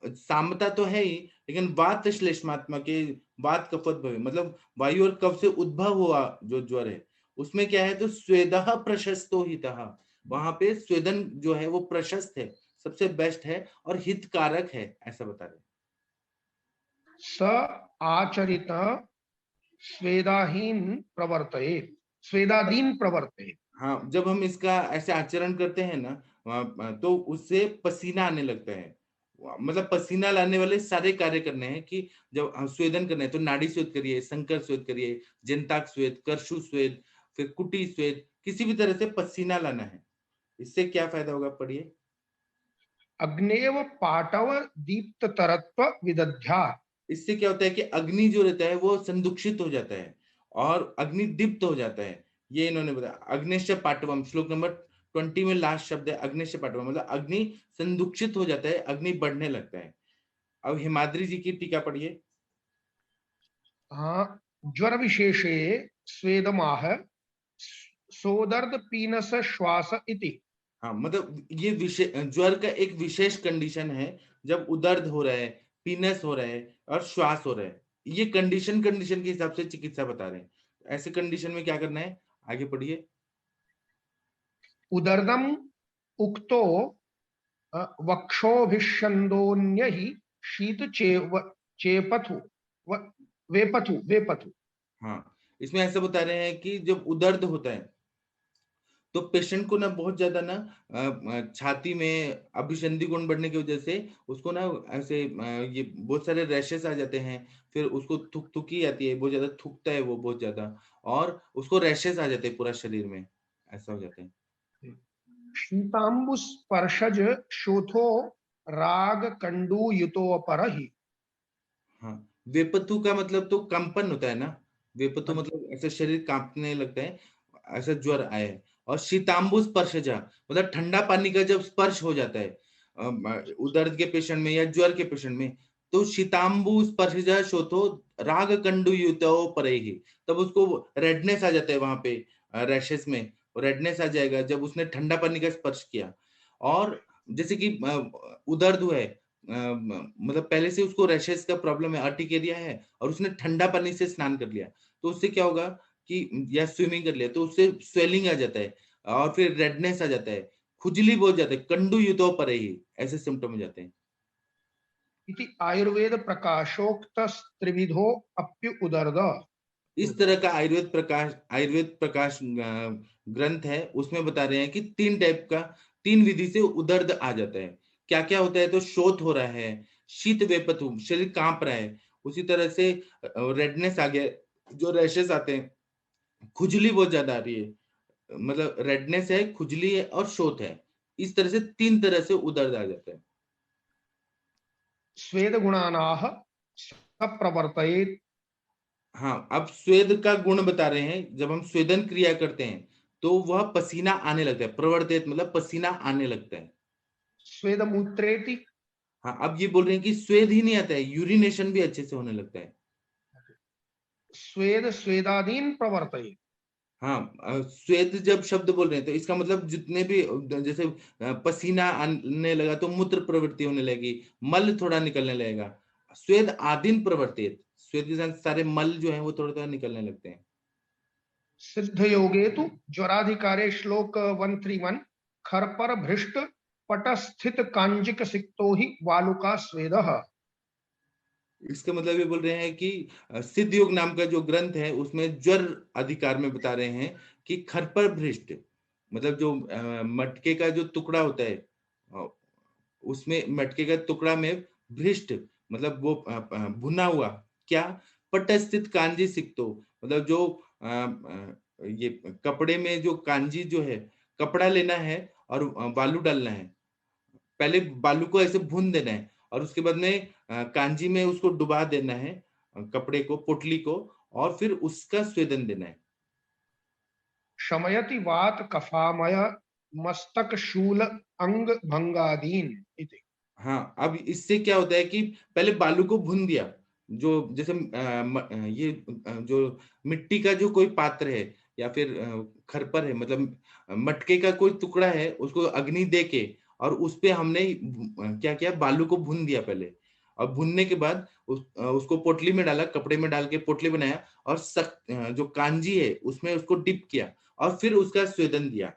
सामता तो है ही, लेकिन वात श्लेष्मात्मक के वात कफोद्भवे मतलब वायु और कफ से उद्भव हुआ जो ज्वर है, उसमें क्या है, तो स्वेदः प्रशस्तो हितः, वहां पे स्वेदन जो है वो प्रशस्त है, सबसे बेस्ट है और हितकारक है, ऐसा बता रहे हैं। स आचरित स्वेदाहीन प्रवर्तये स्वेदादीन प्रवर्तये। हाँ, जब हम इसका ऐसे आचरण करते हैं ना तो उससे पसीना आने लगता है, मतलब पसीना लाने वाले सारे कार्य करने हैं, कि जब हम स्वेदन करना है तो नाड़ी स्वेद करिए, संकर स्वेद करिए, जनताक स्वेद, करशु स्वेद, फिर कुटी स्वेद, किसी भी तरह से पसीना लाना है। इससे क्या फायदा होगा, पढ़िए। अग्नेव पाटव दीप्त तरत्व विदध्या। इससे क्या होता है कि अग्नि जो रहता है वो संदुक्षित हो जाता है और अग्नि दीप्त हो जाता है, ये इन्होंने बताया। अग्निश्च पाटवम, श्लोक नंबर 20 में लास्ट शब्द है अग्निश्च पाटवम, मतलब अग्नि संदुक्षित हो जाता है, अग्नि बढ़ने लगता है। अब हिमाद्री जी की टीका पढ़िए। हाँ, ज्वर विशेषे स्वेदमाह सोदर्द पीनस श्वास इति। हाँ, मतलब ये विशेष ज्वर का एक विशेष कंडीशन है, जब उदर्द हो रहा है, पीनस हो रहा है और श्वास हो रहा है, ये कंडीशन कंडीशन के हिसाब से चिकित्सा बता रहे हैं। ऐसे कंडीशन में क्या करना है, आगे पढ़िए। उदर्दम उक्तो वक्षोभिष्यन्दोन्य ही शीत चेपथु वेपथु वेपथु। हाँ, इसमें ऐसा बता रहे हैं कि जब उदर्द होता है तो पेशेंट को ना बहुत ज्यादा ना छाती में अभिसंधि गुण बढ़ने की वजह से उसको ना ऐसे ये बहुत सारे रैशेस आ जाते हैं, फिर उसको थुकी आती है, बहुत ज्यादा थूकता है वो बहुत ज्यादा, और उसको रैशेस आ जाते हैं पूरा शरीर में, ऐसा हो जाता है। शीतांबुस्पर्शज शोथो राग कंडू युतोपरहि। हाँ, वेपतु का मतलब तो कंपन होता है ना, वेपतु अच्छा। मतलब ऐसे शरीर कांपने लगता है, ऐसा ज्वर आया है। और शीतांबु स्पर्शजा मतलब ठंडा पानी का जब स्पर्श हो जाता है दर्द के पेशेंट में या ज्वर के पेशेंट में, तो शीतांबु स्पर्शजा शोथो राग कंडु युतो परेहि, तब उसको रेडनेस आ जाता है वहां पे, रैशेस में रेडनेस आ जाएगा जब उसने ठंडा पानी का स्पर्श किया। और जैसे कि उदर्द हुआ है, मतलब पहले से उसको रैशेस का प्रॉब्लम है, अर्टिकेरिया है, और उसने ठंडा पानी से स्नान कर लिया, तो उससे क्या होगा कि या स्विमिंग कर लिया तो उससे स्वेलिंग आ जाता है और फिर रेडनेस आ जाता है, खुजली बहुत जाता है, कंडू युतो परे ही ऐसे सिम्टम हो जाते हैं। इति आयुर्वेद प्रकाशोक्त त्रिविधो अप्यु उदर्द। इस तरह का आयुर्वेद प्रकाश ग्रंथ है, उसमें बता रहे हैं कि 3 टाइप का, 3 विधि से उदर्द आ जाता है। क्या क्या होता है, तो शोथ हो रहा है, शीत वेपतु शरीर कांप रहा है, उसी तरह से रेडनेस आ गया, जो रैशेस आते हैं, खुजली बहुत ज्यादा आ रही है, मतलब रेडनेस है, खुजली है और शोथ है, इस तरह से 3 तरह से उदर्द आ जाता है। स्वेद गुणानाह सप्रवर्तयेत्। हाँ, अब स्वेद का गुण बता रहे हैं, जब हम स्वेदन क्रिया करते हैं तो वह पसीना आने लगता है। प्रवर्तित मतलब पसीना आने लगता है। स्वेद मूत्रेति। हाँ, अब ये बोल रहे हैं कि स्वेद ही नहीं आता है, यूरिनेशन भी अच्छे से होने लगता है। स्वेद स्वेदादीन प्रवर्तये। हाँ, स्वेद जब शब्द बोल रहे हैं तो इसका मतलब जितने भी जैसे पसीना आने लगा तो मूत्र प्रवृत्ति होने लगेगी, मल थोड़ा निकलने लगेगा। स्वेद आदिन प्रवर्तित, स्वेद के साथ सारे मल जो है वो थोड़ा थोड़ा निकलने लगते हैं। सिद्ध योगे तु ज्वराधिकारे श्लोक 131 खरपर भृष्ट पटस्थित कांजिक सिक्तो ही वालुका स्वेदः। इसका मतलब ये बोल रहे हैं कि सिद्ध योग नाम का जो ग्रंथ है उसमें ज्वर अधिकार में बता रहे हैं कि खरपर भ्रष्ट मतलब जो मटके का जो टुकड़ा होता है, उसमें मटके का टुकड़ा में भ्रष्ट मतलब वो भुना हुआ क्या, पट स्थित कांजी सिक्तो मतलब जो ये कपड़े में जो कांजी जो है, कपड़ा लेना है और बालू डालना है। पहले बालू को ऐसे भून देना है और उसके बाद में कांजी में उसको डुबा देना है, कपड़े को, पोटली को, और फिर उसका स्वेदन देना है। शमयति वात कफामय मस्तक शूल अंग भंगादीन इति। हाँ, अब इससे क्या होता है कि पहले बालू को भून दिया, जो जैसे ये जो मिट्टी का जो कोई पात्र है या फिर खरपर है, मतलब मटके का कोई टुकड़ा है, उसको अग्नि दे के और उस पे हमने क्या किया, बालू को भून दिया पहले, और भूनने के बाद उसको पोटली में डाला, कपड़े में डाल के पोटली बनाया और जो कांजी है उसमें उसको डिप किया और फिर उसका स्वेदन दिया।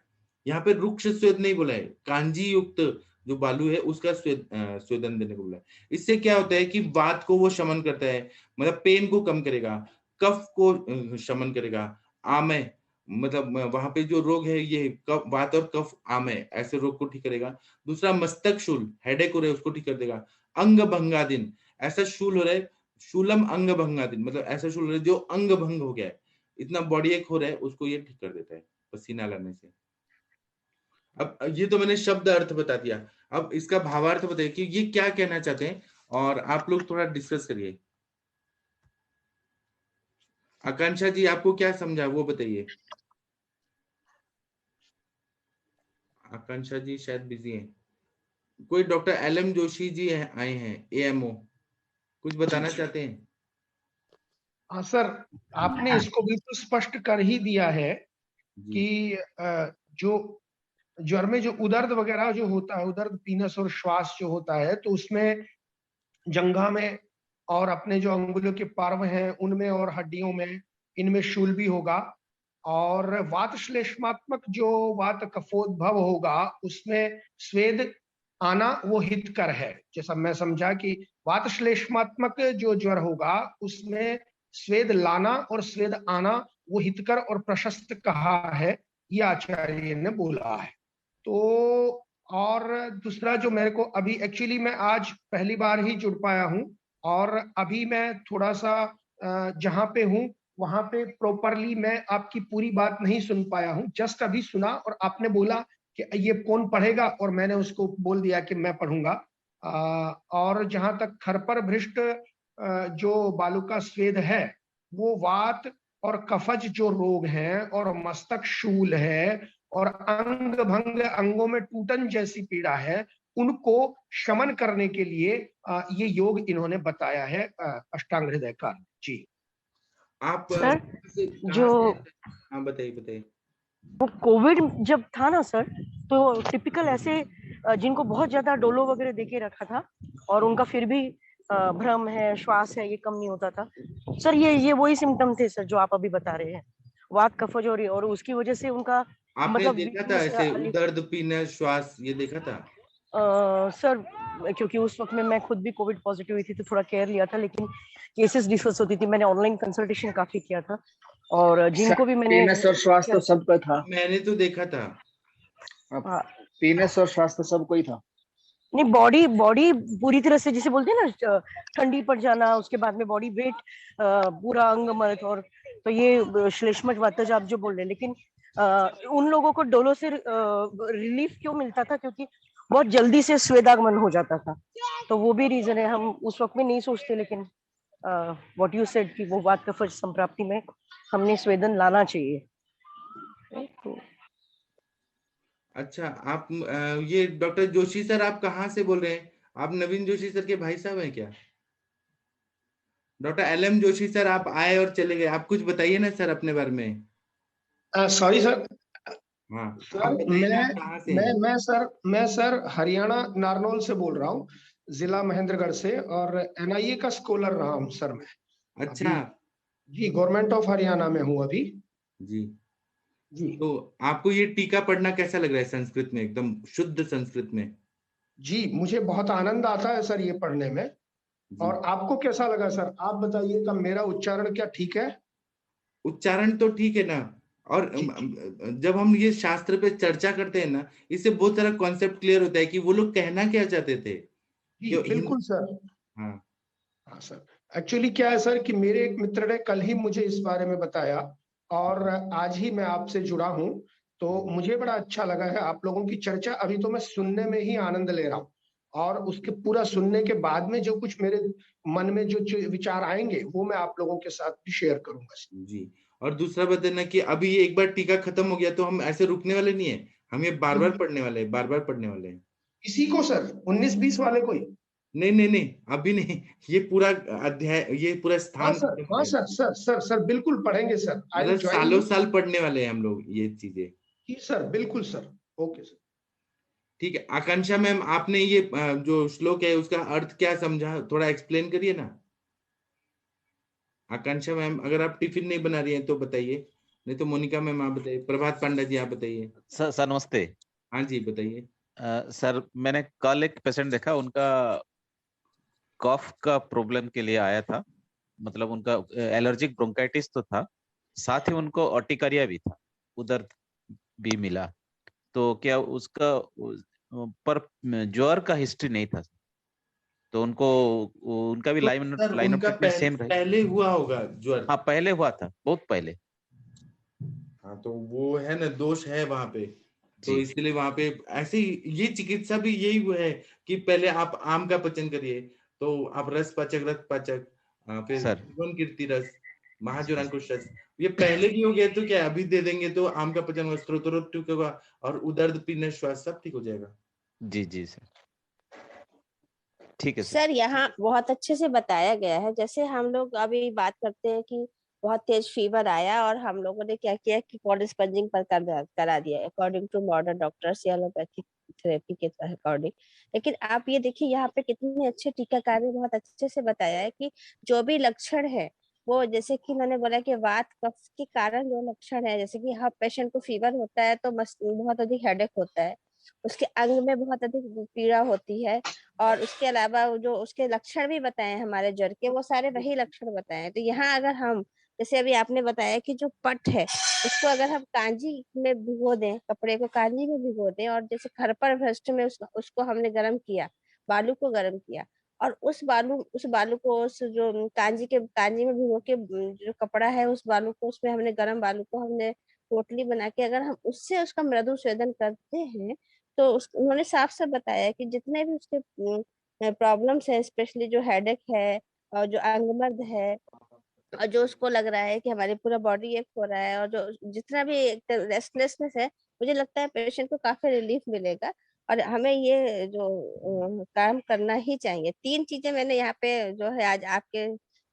यहाँ पे रुक्ष स्वेद नहीं बोला है, कांजी युक्त जो बालू है उसका स्वेदन देने को बोला है। इससे क्या होता है कि वात को वो शमन करता है, मतलब पेन को कम करेगा, कफ को शमन करेगा, आमय मतलब वहां पे जो रोग है ये कफ, वात और कफ आमय ऐसे रोग को ठीक करेगा। दूसरा मस्तक शूल, हेडेक हो रहा है उसको ठीक कर देगा। अंग भंगादिन, ऐसा शूल हो रहा है, शूलम अंग भंगादिन मतलब ऐसा शूल हो रहा है जो अंग भंग हो गया है, इतना बॉडी एक हो रहा है, उसको ये ठीक कर देता है पसीना लाने से। अब ये तो मैंने शब्द अर्थ बता दिया, अब इसका भावार्थ बताइए कि ये क्या कहना चाहते हैं, और आप लोग थोड़ा डिस्कस करिए। आकांक्षा जी आपको क्या समझा वो बताइए। आकांक्षा जी शायद बिजी हैं। कोई डॉक्टर एलएम जोशी जी आए हैं, एएमओ, कुछ बताना चाहते हैं? हाँ सर, आपने इसको बिल्कुल स्पष्ट कर ही दिया है जी। कि जो ज्वर में जो उदर्द वगैरह जो होता है, उदर्द पीनस और श्वास जो होता है, तो उसमें जंघा में और अपने जो अंगुलियों के पर्व हैं उनमें और हड्डियों में, इनमें शूल भी होगा। और वात श्लेष्मात्मक जो वात कफोद्भव होगा उसमें स्वेद आना वो हितकर है। जैसा मैं समझा कि वात श्लेष्मात्मक जो ज्वर होगा उसमें स्वेद लाना और स्वेद आना वो हितकर और प्रशस्त कहा है, ये आचार्य ने बोला है। तो और दूसरा जो मेरे को अभी एक्चुअली मैं आज पहली बार ही जुड़ पाया हूँ, और अभी मैं थोड़ा सा जहाँ पे हूँ वहां पे प्रॉपरली मैं आपकी पूरी बात नहीं सुन पाया हूँ, जस्ट अभी सुना और आपने बोला कि ये कौन पढ़ेगा और मैंने उसको बोल दिया कि मैं पढ़ूंगा। और जहां तक खरपर भ्रष्ट जो बालू का स्वेद है वो वात और कफज जो रोग हैं और मस्तक शूल है और अंग भंग, अंगों में टूटन जैसी पीड़ा है, उनको शमन करने के लिए ये योग इन्होंने बताया है अष्टांग हृदय का। जी आप सर, कहाँ जो हाँ बताइए बताइए। वो कोविड जब था ना सर, तो टिपिकल ऐसे जिनको बहुत ज्यादा डोलो वगैरह देके रखा था और उनका फिर भी भ्रम है, श्वास है, ये कम नहीं होता था सर, ये वही सिम्टम थे सर जो आप अभी बता रहे हैं, वात कफज और उसकी वजह से उनका आपने मतलब देखा था ऐसे दर्द, पीना, श्वास, ये देखा था? सर क्योंकि उस वक्त में मैं खुद भी कोविड पॉजिटिव हुई थी तो थोड़ा केयर लिया था, लेकिन केसेस डिस्कस होती थी, मैंने ऑनलाइन कंसल्टेशन काफी किया था और जिनको भी मैंने पीनस और श्वास तो सबका था। मैंने तो देखा था। पीनस और श्वास तो सबको ही था। नहीं, बॉडी पूरी तरह से जिसे बोलते हैं ना ठंडी पड़ जाना, उसके बाद में बॉडी वेट पूरा अंग मत, और तो ये श्लेष्मज वातज आप जो बोल रहे हैं, लेकिन उन लोगों को डोलो से रिलीफ क्यों मिलता था, क्योंकि बहुत जल्दी से स्वेदागमन हो जाता था, तो वो भी रीजन है। हम उस वक्त में नहीं सोचते, लेकिन व्हाट यू सेड कि वो वात कफज संप्राप्ति में हमने स्वेदन लाना चाहिए। तो अच्छा, आप ये डॉक्टर जोशी सर आप कहाँ से बोल रहे हैं? आप नवीन जोशी सर के भाई साहब हैं क्या? डॉक्टर LM जोशी सर आप आए और चले गए, आप कुछ बताइए ना सर अपने बारे में। Sorry sir. हाँ, सर आप बताइए ना, आप कहाँ से हैं? मैं सर हरियाणा नारनौल से बोल रहा हूँ, जिला महेंद्रगढ़ से, और NIA का स्कॉलर रहा हूँ सर मैं अच्छा। अभी। जी, गवर्नमेंट ऑफ हरियाणा में हूँ अभी। जी, जी तो आपको ये टीका पढ़ना कैसा लग रहा है संस्कृत में, एकदम शुद्ध संस्कृत में? जी, मुझे बहुत आनंद आता है सर ये पढ़ने में। जी, और आपको कैसा लगा सर? आप बताइएगा, मेरा उच्चारण क्या ठीक है? उच्चारण तो ठीक है ना। और जी जब हम ये शास्त्र पे चर्चा करते हैं ना, इससे बहुत सारा कॉन्सेप्ट क्लियर होता है कि वो लोग कहना क्या चाहते थे। जी क्यों बिल्कुल सर। हाँ। हाँ सर, एक्चुअली क्या है सर कि मेरे एक मित्र ने कल ही मुझे इस बारे में बताया, और आज ही मैं आपसे जुड़ा हूँ, तो मुझे बड़ा अच्छा लगा है आप लोगों की चर्चा। अभी तो मैं सुनने में ही आनंद ले रहा हूँ, और उसके पूरा सुनने के बाद में जो कुछ मेरे मन में जो विचार आएंगे वो मैं आप लोगों के साथ भी शेयर करूंगा। जी, और दूसरा बात है ना कि अभी ये एक बार टीका खत्म हो गया तो हम ऐसे रुकने वाले नहीं है, हम ये बार बार पढ़ने वाले हैं, बार बार पढ़ने वाले हैं। इसी को सर 19-20 वाले को ही? नहीं नहीं नहीं, अभी नहीं। ये पूरा अध्याय, ये पूरा हाँ स्थान सर, खत्म हो हाँ जाएगा। सर, सर बिल्कुल पढ़ेंगे सर, आई मतलब ज्वाइन सालों यू। साल पढ़ने वाले हैं हम लोग ये चीजें। जी सर, बिल्कुल सर। Okay sir. ठीक है, आकांक्षा मैम आपने ये जो श्लोक है उसका अर्थ क्या समझा, थोड़ा एक्सप्लेन करिए ना। आकांक्षा मैम अगर आप टिफिन नहीं बना रही हैं तो बताइए, नहीं तो मोनिका मैम आप बताइए, प्रभात पांडा जी आप बताइए। सर नमस्ते। हाँ जी बताइए। सर मैंने कल एक पेशेंट देखा, उनका कफ का प्रॉब्लम के लिए आया था। मतलब उनका एलर्जिक ब्रोंकाइटिस तो था, साथ ही उनको अर्टिकारिया भी था, उधर भी मिला। तो क्या उसका पर ज्वर का हिस्ट्री नहीं था, तो उनको उनका भी तो लाइन सर लाइन ऑफ उनका ट्रीटमेंट सेम रही। पहले हुआ होगा ज्वर। हाँ पहले हुआ था, बहुत पहले। हाँ तो वो है ना, दोष है वहां पे, तो जी इसलिए वहां पे ऐसे ही ये चिकित्सा भी यही हुआ है कि पहले आप आम का पचन करिए, तो आप रस पाचक, रक्त पाचक, फिर सर। जीवन कीर्ति रस, महाजुरांकुश रस, ये पहले भी हो गया तो क्या अभी दे देंगे तो आम का पचन होगा, स्त्रोत ठीक होगा, और उदर्द पीने श्वास सब ठीक हो जाएगा। जी जी सर, ठीक है सर। सर यहाँ बहुत अच्छे से बताया गया है। जैसे हम लोग अभी बात करते हैं कि बहुत तेज फीवर आया और हम लोगों ने क्या किया कि कॉर्ड स्पंजिंग पर करा दिया अकॉर्डिंग टू मॉडर्न डॉक्टर्स या एलोपैथिक थेरेपी के अकॉर्डिंग। लेकिन आप ये देखिए यहाँ पे कितने अच्छे टीकाकार ने बहुत अच्छे से बताया है कि जो भी लक्षण है वो, जैसे कि मैंने बोला कि वात कफ के कारण जो लक्षण है, जैसे कि हर पेशेंट को फीवर होता है तो बहुत अधिक हेडेक होता है, उसके अंग में बहुत अधिक पीड़ा होती है, और उसके अलावा वो जो उसके लक्षण भी बताए हैं हमारे ज्वर के, वो सारे वही लक्षण बताए हैं। तो यहाँ अगर हम, जैसे अभी आपने बताया कि जो पट है उसको अगर हम कांजी में भिगो दें, कपड़े को कांजी में भिगो दें, और जैसे खरपर भ्रष्ट में उसको हमने गर्म किया, बालू को गर्म किया, और उस बालू को उस जो कांजी में भिगो के जो कपड़ा है उस बालू को, उसमें हमने गर्म बालू को हमने पोटली बना के अगर हम उससे उसका मृदु स्वेदन करते हैं, तो उन्होंने साफ साफ बताया कि जितने भी उसके प्रॉब्लम्स है, स्पेशली जो हेडेक है और जो अंगमर्द है, और जो उसको लग रहा है कि हमारी पूरा बॉडी एक हो रहा है, और जो जितना भी रेस्टलेसनेस है, मुझे लगता है पेशेंट को काफी रिलीफ मिलेगा। और हमें ये जो काम करना ही चाहिए। 3 चीजें मैंने यहाँ पे जो है आज आपके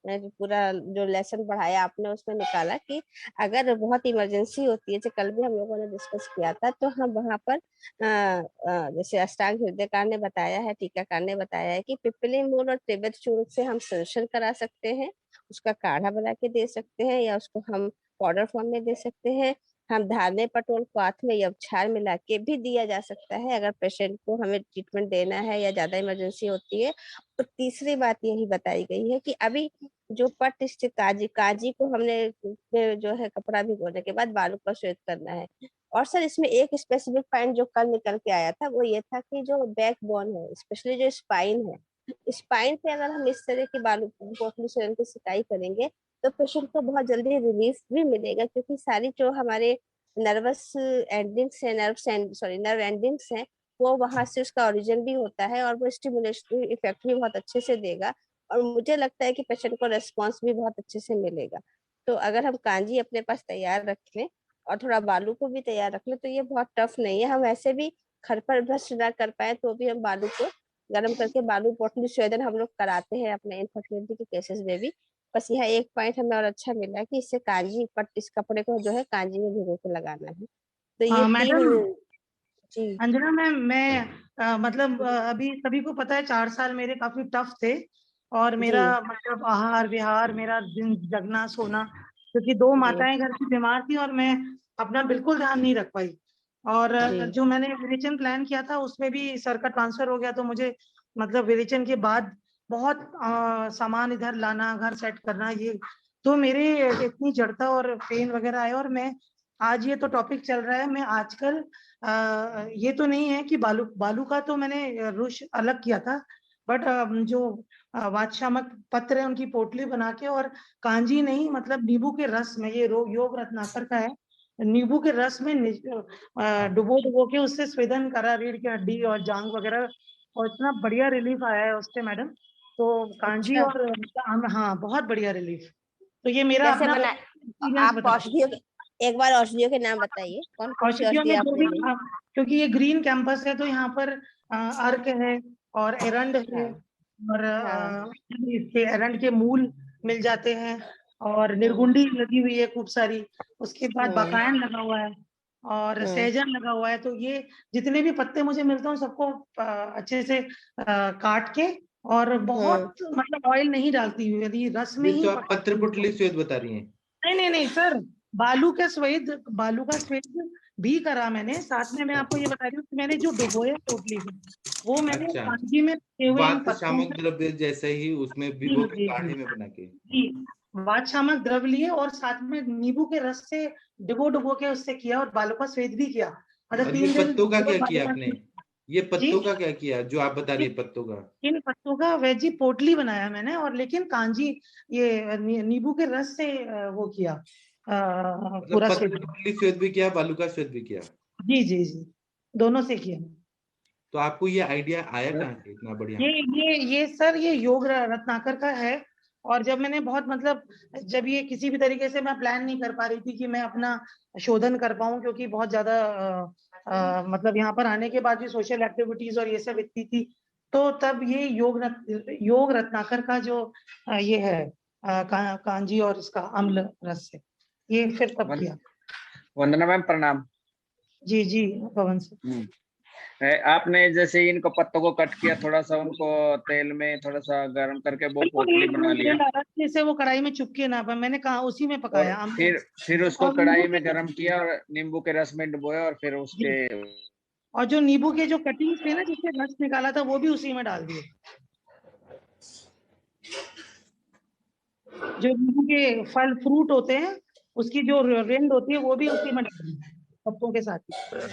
जो पूरा जो लेसन पढ़ाया आपने उसमें निकाला कि अगर बहुत इमरजेंसी होती है, जो कल भी हम लोगों ने डिस्कस किया था, तो हम वहाँ पर जैसे अष्टांग हृदयकार ने बताया है, टीकाकार ने बताया है कि पिपली मूल और तिब्बत चूर्ण से हम सेंशन करा सकते हैं, उसका काढ़ा बना के दे सकते हैं, या उसको हम पाउडर फॉर्म में दे सकते हैं। हम धाने पटोल को हाथ में या छाल मिला के भी दिया जा सकता है अगर पेशेंट को हमें ट्रीटमेंट देना है या ज्यादा इमरजेंसी होती है। तो तीसरी बात यही बताई गई है कि अभी जो पट स्थित काजी काजी को हमने जो है कपड़ा भिगोने के बाद बालू पर श्वेत करना है। और सर इसमें एक स्पेसिफिक पॉइंट जो कल निकल के आया था वो ये था कि जो बैक बोन है, स्पेशली जो स्पाइन है, स्पाइन पे अगर हम इस तरह की बालू पोटली सोलन की सिकाई करेंगे तो पेशेंट को बहुत जल्दी रिलीफ भी मिलेगा, क्योंकि सारी जो हमारे नर्वस एंडिंग्स है, नर्व एंडिंग्स हैं, वो वहां से उसका ओरिजिन भी होता है, और वो स्टिमुलेशन इफेक्ट भी बहुत अच्छे से देगा, और मुझे लगता है कि पेशेंट को रेस्पॉन्स भी बहुत अच्छे से मिलेगा। तो अगर हम कांजी अपने पास तैयार रखें और थोड़ा बालू को भी तैयार रख ले तो ये बहुत टफ नहीं है। हम ऐसे भी घर पर ब्रश ना कर पाए तो भी हम बालू को गर्म करके बालू पोटली स्वेदन हम लोग कराते हैं अपने इनफर्टिलिटी के केसेस में भी। बस यहाँ एक पॉइंट हमें और अच्छा मिला कि इससे कांजी इस कपड़े को जो है कांजी में भिगो के लगाना है। तो ये मैडम 3 जी अंजना मैम, मैं मतलब अभी सभी को पता है 4 साल मेरे काफी टफ थे, और मेरा जी मतलब आहार विहार, मेरा दिन जगना सोना, क्योंकि 2 जी माताएं घर की बीमार थी और मैं अपना बिल्कुल ध्यान नहीं रख पाई। और जी जो मैंने विरेचन प्लान किया था उसमें भी सर का ट्रांसफर हो गया, तो मुझे मतलब विरेचन के बाद बहुत सामान इधर लाना, घर सेट करना, ये तो मेरे इतनी जड़ता और पेन वगैरह आए। और मैं आज ये तो टॉपिक चल रहा है, मैं आजकल ये तो नहीं है कि बालू का तो मैंने रुश अलग किया था, बट जो वातशामक पत्र है उनकी पोटली बना के, और कांजी नहीं मतलब नींबू के रस में, ये योग रत्नाकर का है, नींबू के रस में डुबो डुबो के उससे स्वेदन करा, रीढ़ की हड्डी और जांग वगैरह, और इतना बढ़िया रिलीफ आया है उससे मैडम। तो कांजी अच्छा। और हाँ, बहुत बढ़िया रिलीफ। तो ये मेरा कैसे अपना बना एक्सपीरियंस आप बता औषधियों एक बार औषधियों के नाम बताइए, कौन कौन सी औषधियों औषधि में जो आपने भी ली? क्योंकि ये ग्रीन कैंपस है तो यहाँ पर अर्क है और एरंड है, हाँ और हाँ इसके एरंड के मूल मिल जाते हैं, और हम्म निर्गुंडी लगी हुई है खूब सारी, उसके बाद हम्म बकायन लगा हुआ है और हम्म सहजन लगा हुआ है। तो ये जितने भी पत्ते मुझे मिलते हैं सबको अच्छे से काट के, और हम्म बहुत मतलब ऑयल नहीं डालती हुई, यदि रस में ये ही तो आप पत्र पुटली श्वेत बता रही हैं। नहीं नहीं नहीं सर, बालू का स्वेद भी करा मैंने, साथ में मैं आपको ये बता रही हूँ कि मैंने जो डुबोया टोटली में, वो मैंने अच्छा, कांजी में पिसे हुए इन वात पत्तों शामक में, द्रव्य जैसे ही उसमें जी भिगो के जी काढ़े जी में बना के। जी, वातशामक द्रव लिए और साथ में नींबू के रस से डुबो डुबो के उससे किया, और बालू का स्वेद भी किया, मतलब और ये 3 दिन पत्तों का केवल क्या बालू किया का आपने? स्वेद। ये जी, पत्तों का क्या किया जो आप बता रही है पत्तों का? इन पत्तों का वेजी पोटली बनाया मैंने, और लेकिन कांजी ये नींबू के रस से वो किया मतलब पूरा पत्र स्वेद। पुटली श्वेत भी किया, बालू का श्वेत भी किया। जी जी जी, दोनों से किया। तो आपको ये आइडिया आया कहाँ से इतना बढ़िया? ये सर ये योग रत्नाकर का है। और जब मैंने बहुत मतलब जब ये किसी भी तरीके से मैं प्लान नहीं कर पा रही थी कि मैं अपना शोधन कर पाऊं, क्योंकि बहुत ज्यादा मतलब यहाँ पर आने के बाद भी सोशल एक्टिविटीज और ये सब इतनी थी, तो तब ये योग रत्नाकर का जो ये है कांजी और इसका अम्ल रस से, ये फिर तब किया। वंदना मैम प्रणाम। जी जी पवन सर। आपने जैसे इनको पत्तों को कट किया, थोड़ा सा उनको तेल में थोड़ा सा गर्म करके वो पोटली बना लिया, जैसे वो कढ़ाई में चुपके ना पाए, मैंने कहा उसी में और पकाया। फिर उसको और कढ़ाई में गर्म किया और नींबू के रस में डुबोया, और फिर उसके और जो नींबू के जो कटिंग्स थे ना जिससे रस निकाला था, वो भी उसी में डाल दिए। जो नींबू के फल फ्रूट होते हैं उसकी जो रिंड होती है वो भी उसी में डाल दी पत्तों के साथ ही।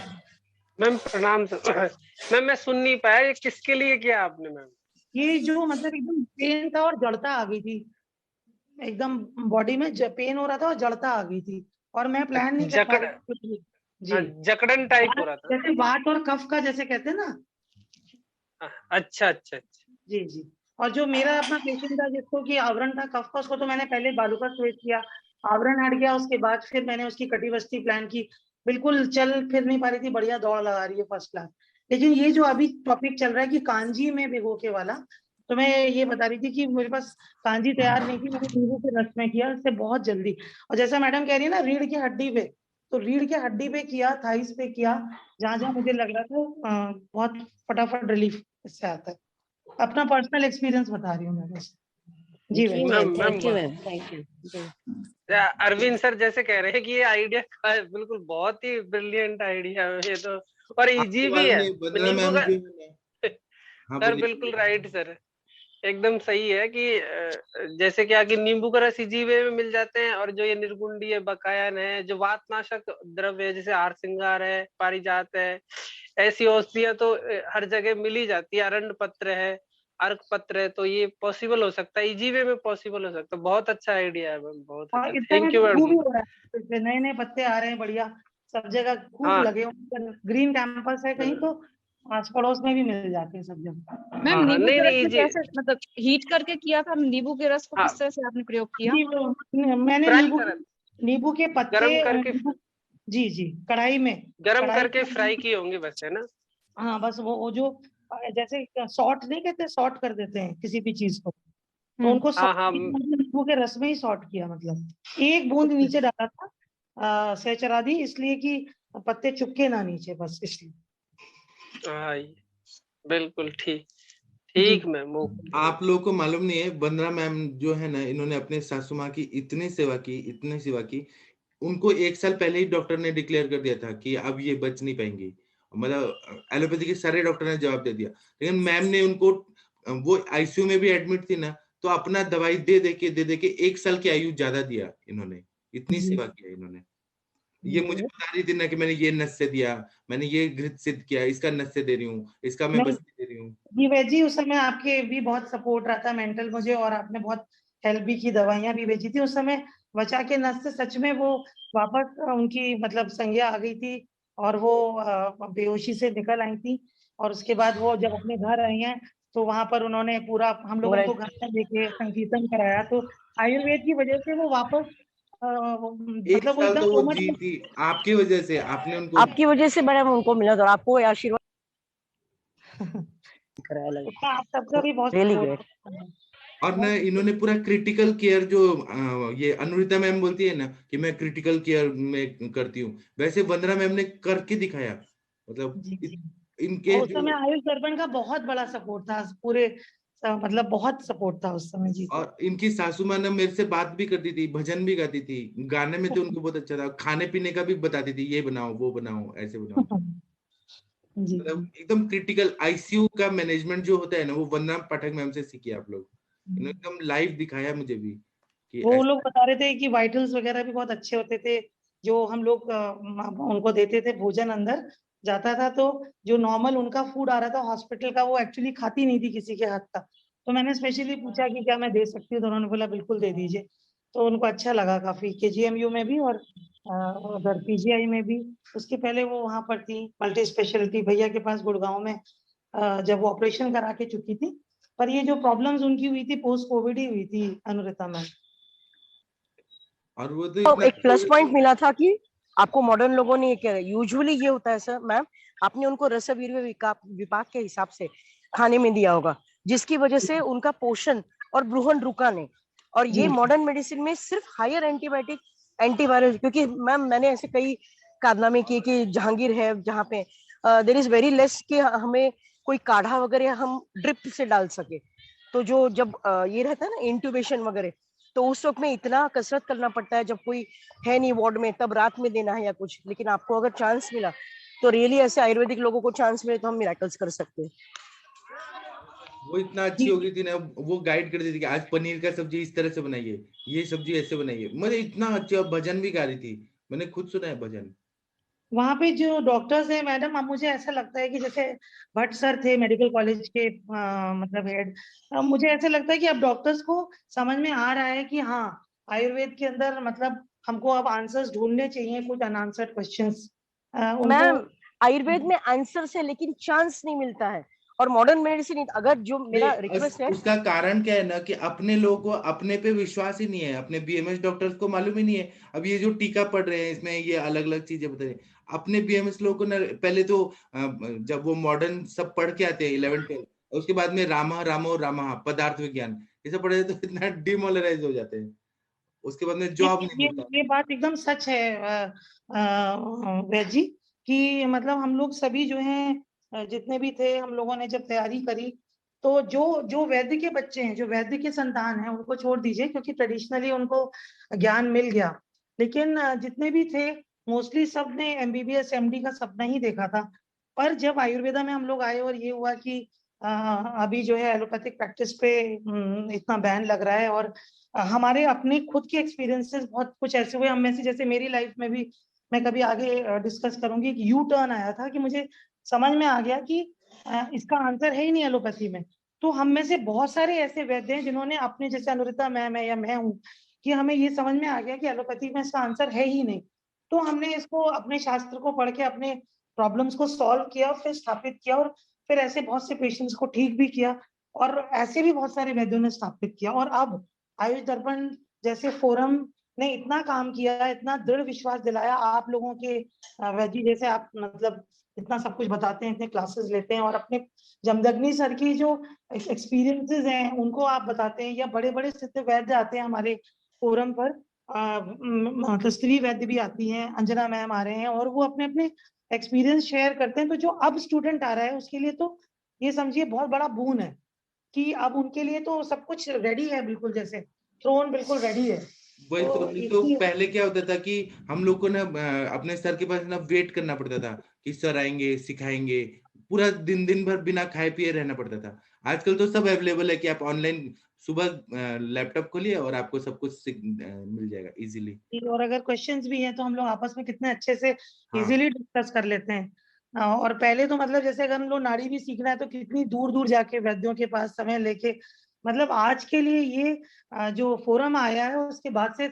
मैम प्रणाम। मैम मैं सुन नहीं पाया, ये किसके लिए किया आपने मैम? ये जो मतलब एकदम पेन था और जड़ता आ गई थी, एकदम बॉडी में पेन हो रहा था और जड़ता आ गई थी, और मैं प्लान नहीं कर पा रही थी। जी, जकड़न टाइप हो रहा था। जैसे वात और कफ का जैसे कहते हैं ना। अच्छा अच्छा अच्छा। जी जी, और जो मेरा अपना पेशेंट था जिसको कि आवरण था कफ का, उसको तो मैंने पहले बालू का स्वेद किया, आवरण हट गया, उसके बाद फिर मैंने उसकी कटिबस्ती प्लान की, बिल्कुल चल फिर नहीं पा रही थी, बढ़िया दौड़ लगा रही है फर्स्ट क्लास। लेकिन ये जो अभी टॉपिक चल रहा है कि कांजी में भिगो के वाला, तो मैं ये बता रही थी कि मेरे पास कांजी तैयार नहीं थी, मैंने नींबू के रस में किया, इससे बहुत जल्दी। और जैसा मैडम कह रही है ना रीढ़ की हड्डी पे, तो रीढ़ की हड्डी पे किया, थाइस पे किया, जहां जहां मुझे लग रहा था बहुत फटाफट रिलीफ इससे आता है। अपना पर्सनल एक्सपीरियंस बता रही हूँ मैं बस। जी ma'am, thank you ma'am, thank you. Arvind sir जैसे कह रहे हैं कि ये आइडिया बिल्कुल बहुत ही ब्रिलियंट आइडिया है ये तो, और इजी भी है। नींबू का सर बिल्कुल राइट सर, एकदम सही है कि जैसे क्या कि नींबू का रस इजी वे में मिल जाते हैं, और जो ये निर्गुंडी है, बकायन है, जो वातनाशक द्रव्य है जैसे आरसिंगार है, पारिजात है, ऐसी औषधियां तो हर जगह मिल ही जाती है, अरंड पत्र है, अर्क पत्र है, तो ये पॉसिबल हो सकता है, इजी वे में पॉसिबल हो सकता है। बहुत अच्छा आइडिया है मैम, बहुत अच्छा, थैंक यू मैम। नए नए पत्ते आ रहे हैं बढ़िया, सब जगह खूब हाँ लगे होंगे, ग्रीन कैंपस है कहीं तो आस पड़ोस में भी मिल जाते हैं सब जगह। मैम नींबू नहीं के रस नहीं में जी, कैसे मतलब हीट करके किया था? नींबू के रस को किस तरह से आपने प्रयोग किया? जी मैंने फ्राई करा, नींबू के पत्ते गरम करके जी जी, कढ़ाई में गरम कढ़ाई करके में फ्राई की होंगी बस, है ना? हाँ बस वो जो जैसे सॉर्ट नहीं कहते, सॉर्ट कर देते हैं किसी भी चीज को, तो उनको हाँ सॉर्ट हाँ नींबू के रस में ही सॉर्ट किया, मतलब एक बूंद नीचे डाला था सहचरा दी, इसलिए कि पत्ते चुपके ना नीचे, बस इसलिए। हाँ, बिल्कुल ठीक जी ठीक मैम, ओके। आप लोगों को मालूम नहीं है, वंदना मैम जो है ना, इन्होंने अपने सासू माँ की इतनी सेवा की, उनको 1 साल पहले ही डॉक्टर ने डिक्लेयर कर दिया था कि अब ये बच नहीं पाएंगी, मतलब एलोपैथी के सारे डॉक्टर ने जवाब दे दिया, लेकिन मैम ने उनको, वो आईसीयू में भी एडमिट थी ना, तो अपना दवाई दे दे के 1 साल की आयु ज्यादा दिया इन्होंने, इतनी जी सेवा किया इन्होंने। ये मुझे बता रही थी ना कि मैंने ये नस्य दिया, मैंने ये घृत सिद्ध किया, इसका नस्य दे रही हूँ, इसका मैं नहीं बस्ती दे रही हूँ। जी वैद जी, उस समय आपके भी बहुत सपोर्ट रहा था मेंटल मुझे, और आपने बहुत हेल्प भी की, दवाइयां भी भेजी थी उस समय। वचा के नस से सच में वो वापस उनकी मतलब संज्ञा आ गई थी, और वो बेहोशी से निकल आई थी, और उसके बाद वो जब अपने घर आई हैं तो वहां पर उन्होंने पूरा हम लोगों को घर पर लेके संकीर्तन कराया, तो आयुर्वेद की वजह से वो वापस 1 मतलब वो साल एकदम तो वो कोमट जी थी आपकी वजह से, आपने उनको आपकी वजह से मैडम उनको मिला, और आपको आशीर्वाद कराया लगा, उसका आप सबका भी बहुत रियली सपोर्ट ग्रेट। है। और ना इन्होंने पूरा क्रिटिकल केयर जो ये अनुरिता मैम बोलती है ना कि मैं क्रिटिकल केयर में करती हूँ, वैसे वंदना मैम ने करके दिखाया, मतलब जी जी, इनके और उस समय जो, आयुष दर्पण का बहुत बड़ा सपोर्ट था पूरे, मतलब बहुत सपोर्ट था उस समय। जी और इनकी सासू माँ ना मेरे से बात भी करती थी, भजन भी गाती थी, गाने में तो उनको बहुत अच्छा था, खाने पीने का भी बताती थी, ये बनाओ वो बनाओ ऐसे बनाओ, जी मतलब जी। एकदम क्रिटिकल आईसीयू का मैनेजमेंट जो होता है ना, वो वंदना पाठक मैम से सीखिए आप लोग, इन्होंने एकदम लाइव दिखाया मुझे भी कि वो ऐसा। लोग बता रहे थे कि वाइटल्स वगैरह भी बहुत अच्छे होते थे, जो हम लोग उनको देते थे भोजन अंदर जाता था, तो जो नॉर्मल उनका फूड आ रहा था हॉस्पिटल का, वो एक्चुअली खाती नहीं थी किसी के हाथ का। तो मैंने स्पेशली पूछा कि क्या मैं दे सकती हूँ, तो उन्होंने बोला बिल्कुल दे दीजिए। तो उनको अच्छा लगा काफी, केजीएमयू में भी और उधर पीजीआई में भी। उसके पहले वो वहां पर थी मल्टी स्पेशलिटी भैया के पास गुड़गांव में, जब वो ऑपरेशन करा के चुकी थी। पर ये जो प्रॉब्लम्स उनकी हुई थी पोस्ट कोविड ही हुई थी अनुरिता मैम। और वो तो तो इतना एक प्लस अच्छे पॉइंट मिला था कि आपको मॉडर्न लोगों ने, यूजुअली ये होता है सर मैम, आपने उनको रसवीर्य विपाक के हिसाब से खाने में दिया होगा, जिसकी वजह से उनका पोषण और ब्रूहन रुका नहीं। और ये जी मॉडर्न मेडिसिन में सिर्फ हायर एंटीबायोटिक एंटीवायरल, क्योंकि मैम मैंने ऐसे कई कारनामे किए कि जहांगीर है जहाँ पे देर इज वेरी लेस कि हमें कोई काढ़ा वगैरह हम ड्रिप से डाल सके। तो जो जब ये रहता है ना इंट्यूबेशन वगैरह, तो उस वक्त में इतना कसरत करना पड़ता है, जब कोई है नहीं वार्ड में, तब रात में देना है या कुछ। लेकिन आपको अगर चांस मिला तो रियली ऐसे आयुर्वेदिक लोगों को चांस मिले तो हम मिराकल्स कर सकते हैं। वो इतना अच्छी हो गई थी ना, वो गाइड कर देती थी कि आज पनीर का सब्जी इस तरह से बनाइए, ये सब्जी ऐसे बनाइए, मुझे इतना अच्छा, भजन भी गा रही थी, मैंने खुद सुना है भजन। वहां पे जो डॉक्टर्स हैं मैडम, अब मुझे ऐसा लगता है कि जैसे भट्ट सर थे मेडिकल कॉलेज के मतलब हेड, मुझे ऐसा लगता है कि अब डॉक्टर्स को समझ में आ रहा है कि हाँ आयुर्वेद के अंदर मतलब हमको अब आंसर्स ढूंढने चाहिए, कुछ अनआंसर्ड क्वेश्चंस उनको। मैम आयुर्वेद में आंसर्स है लेकिन चांस नहीं मिलता है, और मॉडर्न मेडिसिन अगर जो मेरा रिक्वेस्ट है। उसका कारण क्या है ना कि अपने लोगों को अपने पे विश्वास ही नहीं है, अपने बीएमएस डॉक्टर्स को मालूम ही नहीं है। अब ये जो टीका पढ़ रहे हैं इसमें ये अलग अलग चीजें बता रहे हैं, अपने बीएमएस लोगों को ना पहले तो जब वो मॉडर्न सब पढ़ के आते हैं 11th-12th, उसके बाद में रामा रामो रामा पदार्थ विज्ञान ये सब पढ़े तो इतना डिमोरलाइज हो जाते हैं, उसके बाद में जॉब नहीं ये मिलता। ये बात एकदम सच है वैद जी, कि मतलब हम लोग सभी जो हैं जितने भी थे, हम लोगों ने जब तैयारी करी, तो जो जो वैद्य के बच्चे हैं, जो वैद्य के संतान हैं, उनको छोड़ दीजिए क्योंकि ट्रेडिशनली उनको ज्ञान मिल गया। लेकिन जितने भी थे मोस्टली सब ने एमबीबीएस एमडी का सपना ही देखा था। पर जब आयुर्वेदा में हम लोग आए और ये हुआ कि अभी जो है एलोपैथिक प्रैक्टिस पे इतना बैन लग रहा है, और हमारे अपने खुद के एक्सपीरियंसेस बहुत कुछ ऐसे हुए हम में से, जैसे मेरी लाइफ में भी, मैं कभी आगे डिस्कस करूंगी, एक यू टर्न आया था कि मुझे समझ में आ गया कि इसका आंसर है ही नहीं एलोपैथी में। तो हम में से बहुत सारे ऐसे वैद्य हैं जिन्होंने अपने, जैसे अनुरिता मैम है या मैं हूँ, कि हमें ये समझ में आ गया कि एलोपैथी में इसका आंसर है ही नहीं। तो हमने इसको अपने शास्त्र को पढ़ के अपने प्रॉब्लम्स को सॉल्व किया, फिर स्थापित किया, और फिर ऐसे बहुत से पेशेंट्स को ठीक भी किया, और ऐसे भी बहुत सारे वैद्यों ने स्थापित किया। और अब आयुष दर्पण जैसे फोरम ने इतना काम किया, इतना दृढ़ विश्वास दिलाया आप लोगों के वैजी जैसे आप मतलब इतना सब कुछ बताते हैं, इतने क्लासेस लेते हैं और अपने जमदग्नि सर की जो एक्सपीरियंसेस हैं उनको आप बताते हैं, या बड़े बड़े सिद्ध वैद्य आते हैं हमारे फोरम पर, मतलब स्त्री वैद्य भी आती हैं, अंजना मैम आ रहे हैं और वो अपने अपने एक्सपीरियंस शेयर करते हैं। तो जो अब स्टूडेंट आ रहा है उसके लिए तो ये समझिए बहुत बड़ा बून है कि अब उनके लिए तो सब कुछ रेडी है, बिल्कुल जैसे थ्रोन बिल्कुल रेडी है। वही तो, नहीं तो पहले क्या होता था कि हम लोग को ना अपने सर के पास ना वेट करना पड़ता था कि सर आएंगे सिखाएंगे, पूरा दिन भर बिना खाए पिए रहना पड़ता था। आजकल तो सब अवेलेबल है कि आप ऑनलाइन सुबह लैपटॉप खोलिए और आपको सब कुछ मिल जाएगा इजीली। और अगर क्वेश्चंस भी हैं तो हम लोग आपस में कितने अच्छे से इजीली डिस्कस कर लेते हैं। और पहले तो मतलब जैसे अगर हम लोग नाड़ी भी सीखना है तो कितनी दूर दूर जाके वैद्यों के पास समय लेके, मतलब आज के लिए ये जो फोरम आया है उसके बाद से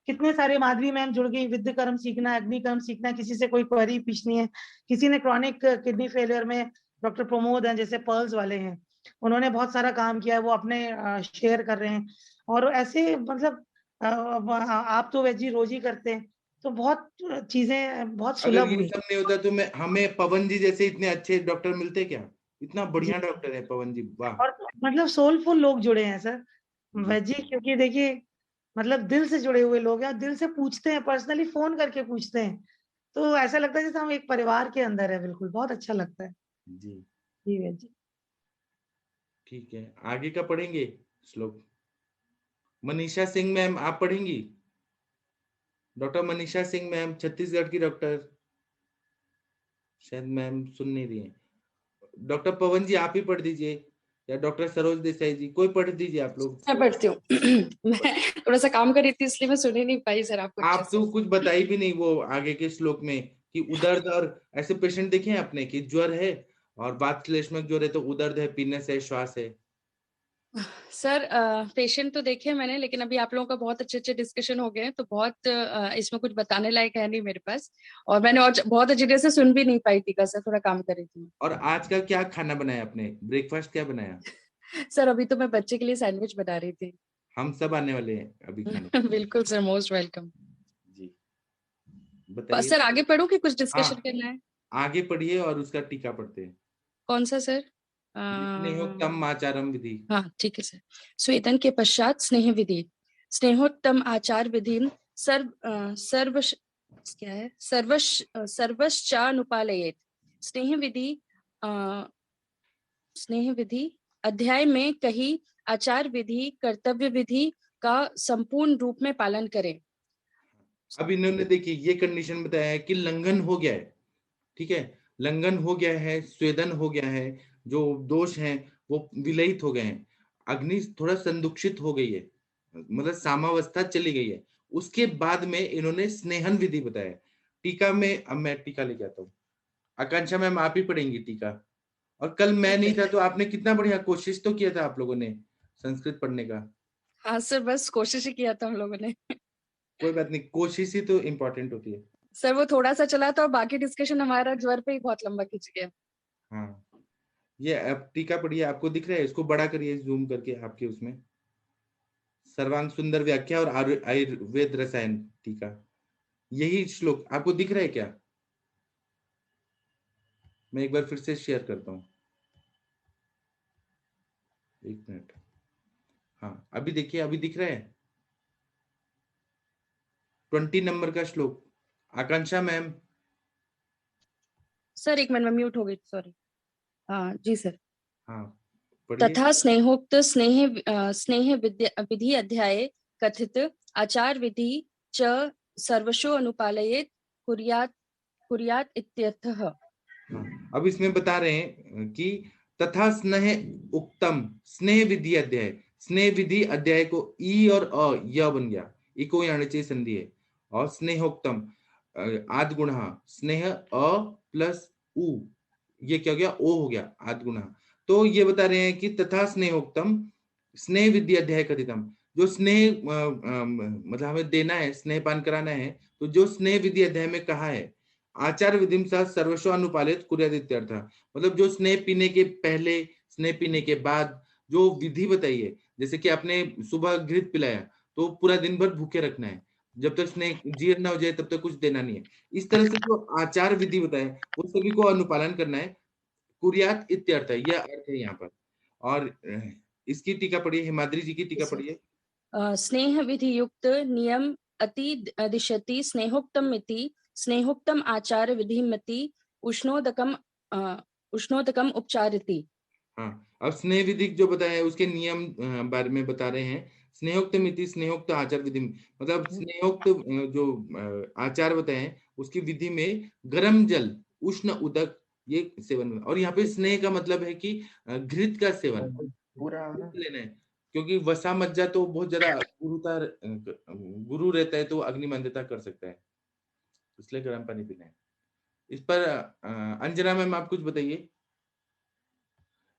कितने सारे माधवी मैम जुड़ गई, विद्य कर्म सीखना है, अग्नि कर्म सीखना है, किसी से कोई क्वेरी पूछनी है, किसी ने क्रॉनिक किडनी फेलियर में डॉक्टर प्रमोद हैं जैसे पर्ल्स वाले हैं, उन्होंने बहुत सारा काम किया है, वो अपने शेयर कर रहे हैं। और ऐसे मतलब आप तो वेजी रोज ही करते हैं तो बहुत चीजें बहुत अगर सुलभ ये हुई। सब नहीं होता तो हमें पवन जी जैसे इतने अच्छे डॉक्टर मिलते क्या? इतना बढ़िया डॉक्टर है पवन जी, वाह। और मतलब सोलफुल लोग जुड़े हैं सर वेजी, क्योंकि देखिए मतलब दिल से जुड़े हुए लोग हैं, दिल से पूछते हैं, पर्सनली फोन करके पूछते हैं, तो ऐसा लगता है जैसे हम एक परिवार के अंदर है, बिल्कुल बहुत अच्छा लगता है जी जी वेजी। ठीक है, आगे का पढ़ेंगे श्लोक। मनीषा सिंह मैम आप पढ़ेंगी? डॉक्टर मनीषा सिंह मैम, छत्तीसगढ़ की डॉक्टर, शायद मैम सुन नहीं रही है। डॉक्टर पवन जी आप ही पढ़ दीजिए, या डॉक्टर सरोज देसाई जी, कोई पढ़ दीजिए आप लोग। मैं पढ़ती हूँ। मैं थोड़ा सा काम कर रही थी इसलिए मैं सुन ही नहीं पाई सर आपको। आप तो कुछ बताई भी नहीं वो आगे के श्लोक में कि उदर्द, और ऐसे पेशेंट देखे हैं आपने कि ज्वर है और बात श्लेष्मक ज्वर है तो उदर्द है, पीनस है, श्वास है। सर पेशेंट तो देखे मैंने, लेकिन अभी आप लोगों का बहुत अच्छे अच्छे डिस्कशन हो गए हैं तो बहुत इसमें कुछ बताने लायक है नहीं मेरे पास, और मैंने और बहुत अच्छी तरह से सुन भी नहीं पाई थी सर, थोड़ा काम कर रही थी। और आज का क्या खाना बनाया आपने, ब्रेकफास्ट क्या बनाया? सर अभी तो मैं बच्चे के लिए सैंडविच बना रही थी। हम सब आने वाले हैं अभी खाने। बिल्कुल सर, मोस्ट वेलकम जी बताइए सर। आगे पढ़ूं कि कुछ डिस्कशन हाँ, करना है? आगे पढ़िए और उसका टीका पढ़ते हैं। कौन सा सर? स्नेहोत्तम आचारम विधि। हाँ ठीक है सर। स्वेदन के पश्चात स्नेह विधि। स्नेहोत्तम आचार विधि सर्व क्या है सर्वश्चानुपालयेत। स्नेह विधि स्नेह विधि अध्याय में कही आचार विधि कर्तव्य विधि का संपूर्ण रूप में पालन करें। अब इन्होंने देखिए ये कंडीशन बताया है कि लंघन हो गया है, ठीक है, लंघन हो गया है, स्वेदन हो गया है, जो दोष हैं वो विलयित हो गए हैं, अग्नि थोड़ा संदुक्षित हो गई है, मतलब सामावस्था चली गई है। उसके बाद में इन्होंने स्नेहन विधि बताया। टीका में अब मैं टीका लेके आता हूँ। आकांक्षा मैम आप ही पढ़ेंगी टीका, और कल मैं नहीं था तो आपने कितना बढ़िया कोशिश तो किया था आप लोगों ने संस्कृत पढ़ने का। हाँ सर, बस कोशिश ही किया था हम लोगों ने। कोई बात नहीं, कोशिश ही तो इम्पोर्टेंट होती है। सर वो थोड़ा सा चला था और बाकी डिस्कशन हमारा ज्वर पे ही बहुत लंबा खिंच गया। हाँ, ये अब टीका पढ़िए, आपको दिख रहा है, इसको बड़ा करिए जूम करके आपके उसमें। सर्वांग सुंदर व्याख्या और आयुर्वेद रसायन टीका, यही श्लोक आपको दिख रहा है क्या? मैं एक बार फिर से शेयर करता हूँ, एक मिनट। हाँ अभी देखिए, अभी दिख रहा है 20 नंबर का श्लोक। आकांक्षा मैम। सर एक मिनट में म्यूट हो गई, सॉरी। हाँ जी सर। हाँ पढ़िए। तथा स्नेहोक्त स्नेह विधि अध्याय कथित आचार विधि च सर्वशो अनुपालयेत कुर्यात इत्यर्थः। अब इसमें बता रहे हैं कि तथा स्नेह उक्तम, स्नेह विधि अध्याय, स्नेह विधि अध्याय को ई और अ य बन गया, इको यानी संधि है, और स्नेहोक्तम आद गुण, स्नेह अ प्लस उ, ये क्या हो गया, ओ हो गया, आद गुण। तो ये बता रहे हैं कि तथा स्नेहोक्तम स्नेह विधि अध्याय कथितम, जो स्नेह मतलब हमें देना है, स्नेह पान कराना है, तो जो स्नेह विधि अध्याय में कहा है आचार विधि सर्वस्व अनुपालित कुर्यादित्यर्थ, मतलब जो स्नेह पीने के पहले, स्नेह पीने के बाद जो विधि बताई है, जैसे कि आपने सुबह घृत पिलाया तो पूरा दिन भर भूखे रखना है, जब तक स्नेह जीर्ण ना हो जाए तब तक कुछ देना नहीं है। इस तरह से जो आचार विधि बताए वो सभी को अनुपालन करना है। कुर्यात इत्यर्थ है, यह अर्थ है यहाँ पर। और इसकी टीका पढ़िए, हिमाद्री जी की टीका पढ़िए। स्नेह विधि युक्त नियम अति दिशति स्नेहोक्तम इति स्नेहोक्तम आचार विधिमति उष्णोदकम उपचारिति। हाँ, अब स्नेह विधि जो बताया है उसके नियम बारे में बता रहे हैं। स्नेहोक्त मिति स्नेहोक्त आचार विधि, मतलब स्नेहोक्त जो आचार बताए हैं उसकी विधि में गर्म जल, उष्ण उदक ये सेवन। और यहाँ पे स्नेह का मतलब है कि घृत का सेवन लेना है, क्योंकि वसा मज्जा तो बहुत ज्यादा गुरु रहता है तो अग्नि मंदता कर सकता है, इसलिए गर्म पानी पीना है। इस पर अंजना मैम आप कुछ बताइए।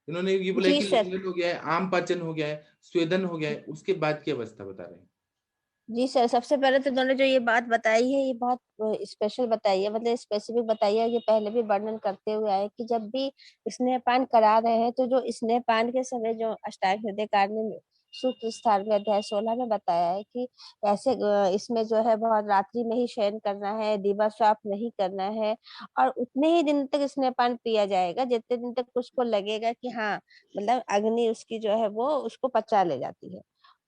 इन्होंने ये बोला कि लिंगन हो गया है, आम पाचन हो गया है, स्वेदन हो गया है, उसके बाद की अवस्था बता रहे हैं। जी सर, सबसे पहले तो इन्होंने जो ये बात बताई है ये बहुत स्पेशल बताई है, मतलब स्पेसिफिक बताई है। ये पहले भी वर्णन करते हुए आए कि जब भी स्नेहपान करा रहे हैं तो जो स्नेहपान के समय जो अष्टांग हृदय कार्य में सूत्र स्थान में अध्याय 16 में बताया है कि ऐसे इसमें जो है बहुत रात्रि में ही शयन करना है, दिवा स्वाप नहीं करना है, और उतने ही दिन तक स्नेहपान पिया जाएगा जितने दिन तक उसको लगेगा कि हाँ मतलब अग्नि उसकी जो है वो उसको पचा ले जाती है।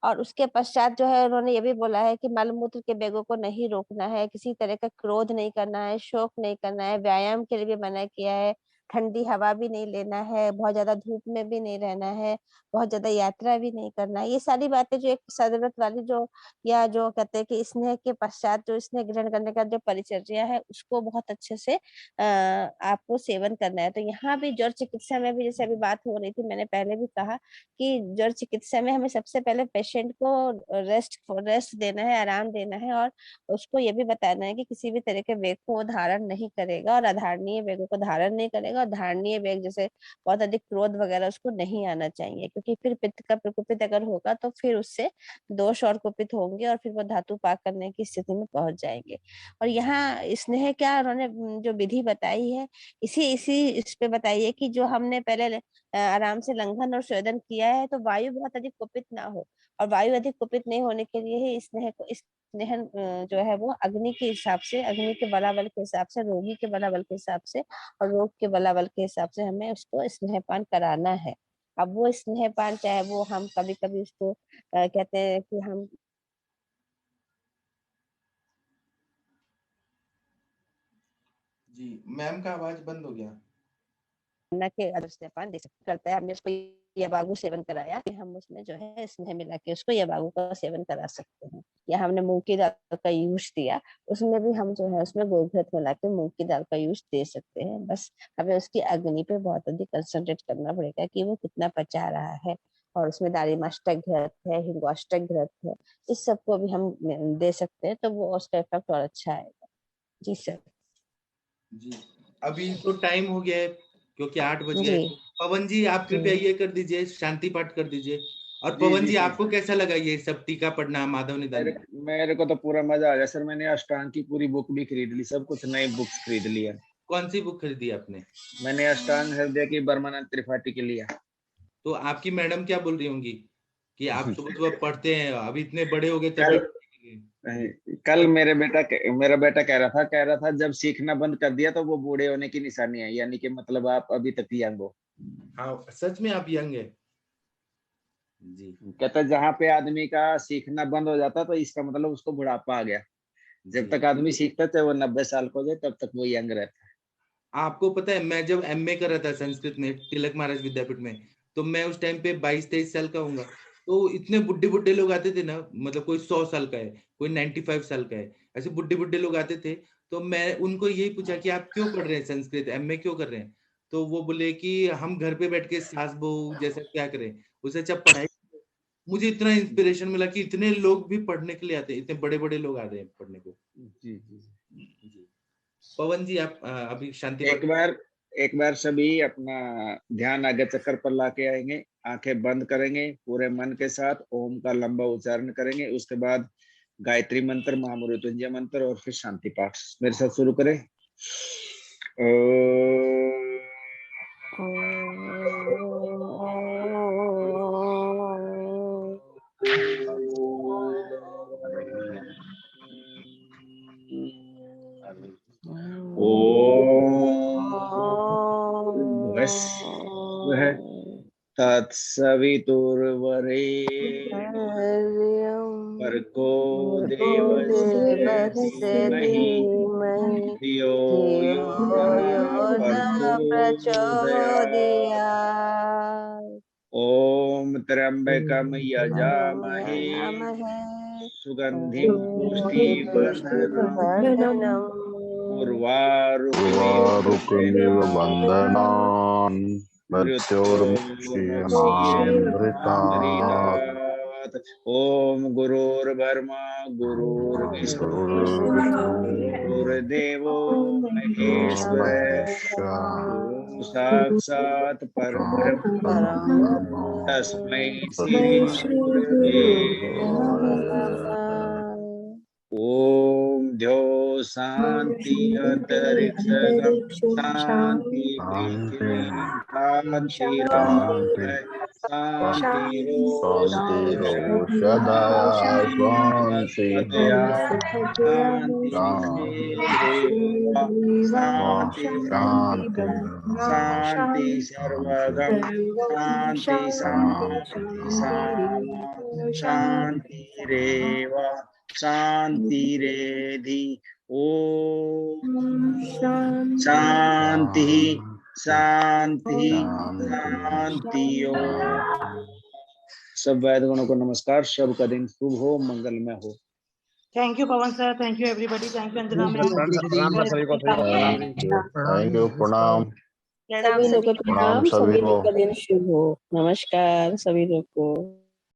और उसके पश्चात जो है उन्होंने ये भी बोला है कि मलमूत्र के वेगों को नहीं रोकना है, किसी तरह का क्रोध नहीं करना है, शोक नहीं करना है, व्यायाम के लिए भी मना किया है, ठंडी हवा भी नहीं लेना है, बहुत ज्यादा धूप में भी नहीं रहना है, बहुत ज्यादा यात्रा भी नहीं करना है। ये सारी बातें जो एक सदव्रत वाली जो या जो कहते हैं कि स्नेह के पश्चात जो स्नेह ग्रहण करने का जो परिचर्या है उसको बहुत अच्छे से आपको सेवन करना है। तो यहाँ भी जड़ चिकित्सा में भी जैसे अभी बात हो रही थी, मैंने पहले भी कहा कि जड़ चिकित्सा में हमें सबसे पहले पेशेंट को रेस्ट देना है, आराम देना है, और उसको ये भी बताना है कि किसी भी तरह के वेग को वो धारण नहीं करेगा और अधारणीय वेगों को धारण नहीं करेगा। और धारणीय वेग जैसे बहुत अधिक क्रोध वगैरह उसको नहीं आना चाहिए, क्योंकि फिर पित्त का प्रकोपित अगर होगा तो फिर उससे दोष और कुपित होंगे और फिर वो धातु पाक करने की स्थिति में पहुंच जाएंगे। और यहाँ स्नेह क्या उन्होंने जो विधि बताई है इसी इसी इस पे बताइए कि जो हमने पहले आराम से लंघन और स्वेदन किया है तो वायु बहुत अधिक कुपित ना हो, और वायु अधिक कुपित नहीं होने के लिए ही स्नेह को स्नेहन जो है वो अग्नि के हिसाब से, अग्नि के बलाबल के हिसाब से, रोगी के बलाबल के हिसाब से और रोग के बलाबल के हिसाब से हमें उसको स्नेहपान कराना है। अब वो स्नेहपान चाहे वो हम कभी कभी उसको कहते हैं कि हम जी मैम का आवाज बंद हो गया। न के स्नेहपान दे सकते करता है। हमने उसको यबागु सेवन कराया कि हम उसमें जो है स्नेह मिला के उसको यबागु का सेवन करा सकते हैं। या हमने मूंग की दाल का यूज दिया, उसमें भी हम जो है उसमें गोघृत मिला के मूंग की दाल का यूज दे सकते हैं। बस हमें उसकी अग्नि पे बहुत अधिक कंसंट्रेट करना पड़ेगा कि वो कितना पचा रहा है, और उसमें दारिमाष्टक घृत है, हिंगोष्टक घृत है, इस सबको भी हम दे सकते हैं तो वो उसका इफेक्ट और अच्छा आएगा। जी सर। जी अभी तो टाइम हो गया है क्योंकि 8 बज गए। पवन जी आप कृपया ये कर दीजिए, शांति पाठ कर दीजिए। और पवन जी आपको कैसा लगा ये सब टीका पढ़ना माधव निदान? मेरे को तो पूरा मजा आ गया सर। मैंने अष्टांग की पूरी बुक भी खरीद ली, सब कुछ नई बुक्स खरीद लिया। कौन सी बुक खरीदी आपने? मैंने अष्टांग हृदय की बर्मानंद त्रिपाठी के लिया। तो आपकी मैडम क्या बोल रही होंगी कि आप सुबह सुबह पढ़ते हैं, अभी इतने बड़े हो गए तब? कल मेरा बेटा कह रहा था जब सीखना बंद कर दिया तो वो बूढ़े होने की निशानी है, यानी कि मतलब आप अभी तक यंग हो। हाँ सच में आप यंग है जी। कहता जहाँ पे आदमी का सीखना बंद हो जाता तो इसका मतलब उसको बुढ़ापा आ गया। जब तक आदमी सीखता चाहे वो 90 साल को हो जाए तब तक वो यंग रहता है। आपको पता है मैं जब MA कर रहा था संस्कृत में तिलक महाराज विद्यापीठ में, तो मैं उस टाइम पे 22-23 साल का हूँगा। तो इतने बुढ़े बुढ़े लोग आते थे ना, मतलब कोई 100 साल का है, कोई 95 साल का है, ऐसे बुढ़े बुढ़े लोग आते थे। तो मैं उनको यही पूछा कि आप क्यों पढ़ रहे हैं संस्कृत, MA क्यों कर रहे हैं? तो वो बोले कि हम घर पे बैठ के सास बहू जैसा क्या करें, उससे अच्छा पढ़ाई। मुझे इतना इंस्पिरेशन मिला कि इतने लोग भी पढ़ने के लिए आते हैं, इतने बड़े बड़े लोग आ रहे हैं पढ़ने को। जी जी जी पवन जी आप अभी शांति एक बार सभी अपना ध्यान आगे चक्कर पर लाके आएंगे, आंखें बंद करेंगे, पूरे मन के साथ ओम का लंबा उच्चारण करेंगे, उसके बाद गायत्री मंत्र, महामृत्युंजय मंत्र और फिर शांति पाठ मेरे साथ शुरू करें। बस वह तत्सवितुर्वरेण्यं भर्गो देवस्य धीमहि धियो यो न प्रचोदयात्। ॐ त्र्यंबकं यजामहे सुगन्धिं पुष्टिवर्धनम् उर्वारुकमिव बन्धनान् मृत्योर्मुक्षीयमामृतात्। ॐ गुरुर्ब्रह्मा गुरुर्विष्णु गुरुर्देवो महेश्वरः साक्षात् परब्रह्म तस्मै श्री गुरवे ओम द्यो शांति अंतरिक्षगम शांति पृथ्वी शांति शांति सर्वगम शांति रेव शांति रेधि ओम शांति शांति शांति ओम। सब वैद गणों को नमस्कार। सबका दिन शुभ हो, मंगलमय हो। Thank you Pawan sir, thank you everybody, thank you Anjana ma'am, thank you, प्रणाम सभी लोग को प्रणाम, सभी लोग का दिन शुभ हो। नमस्कार सभी लोग को।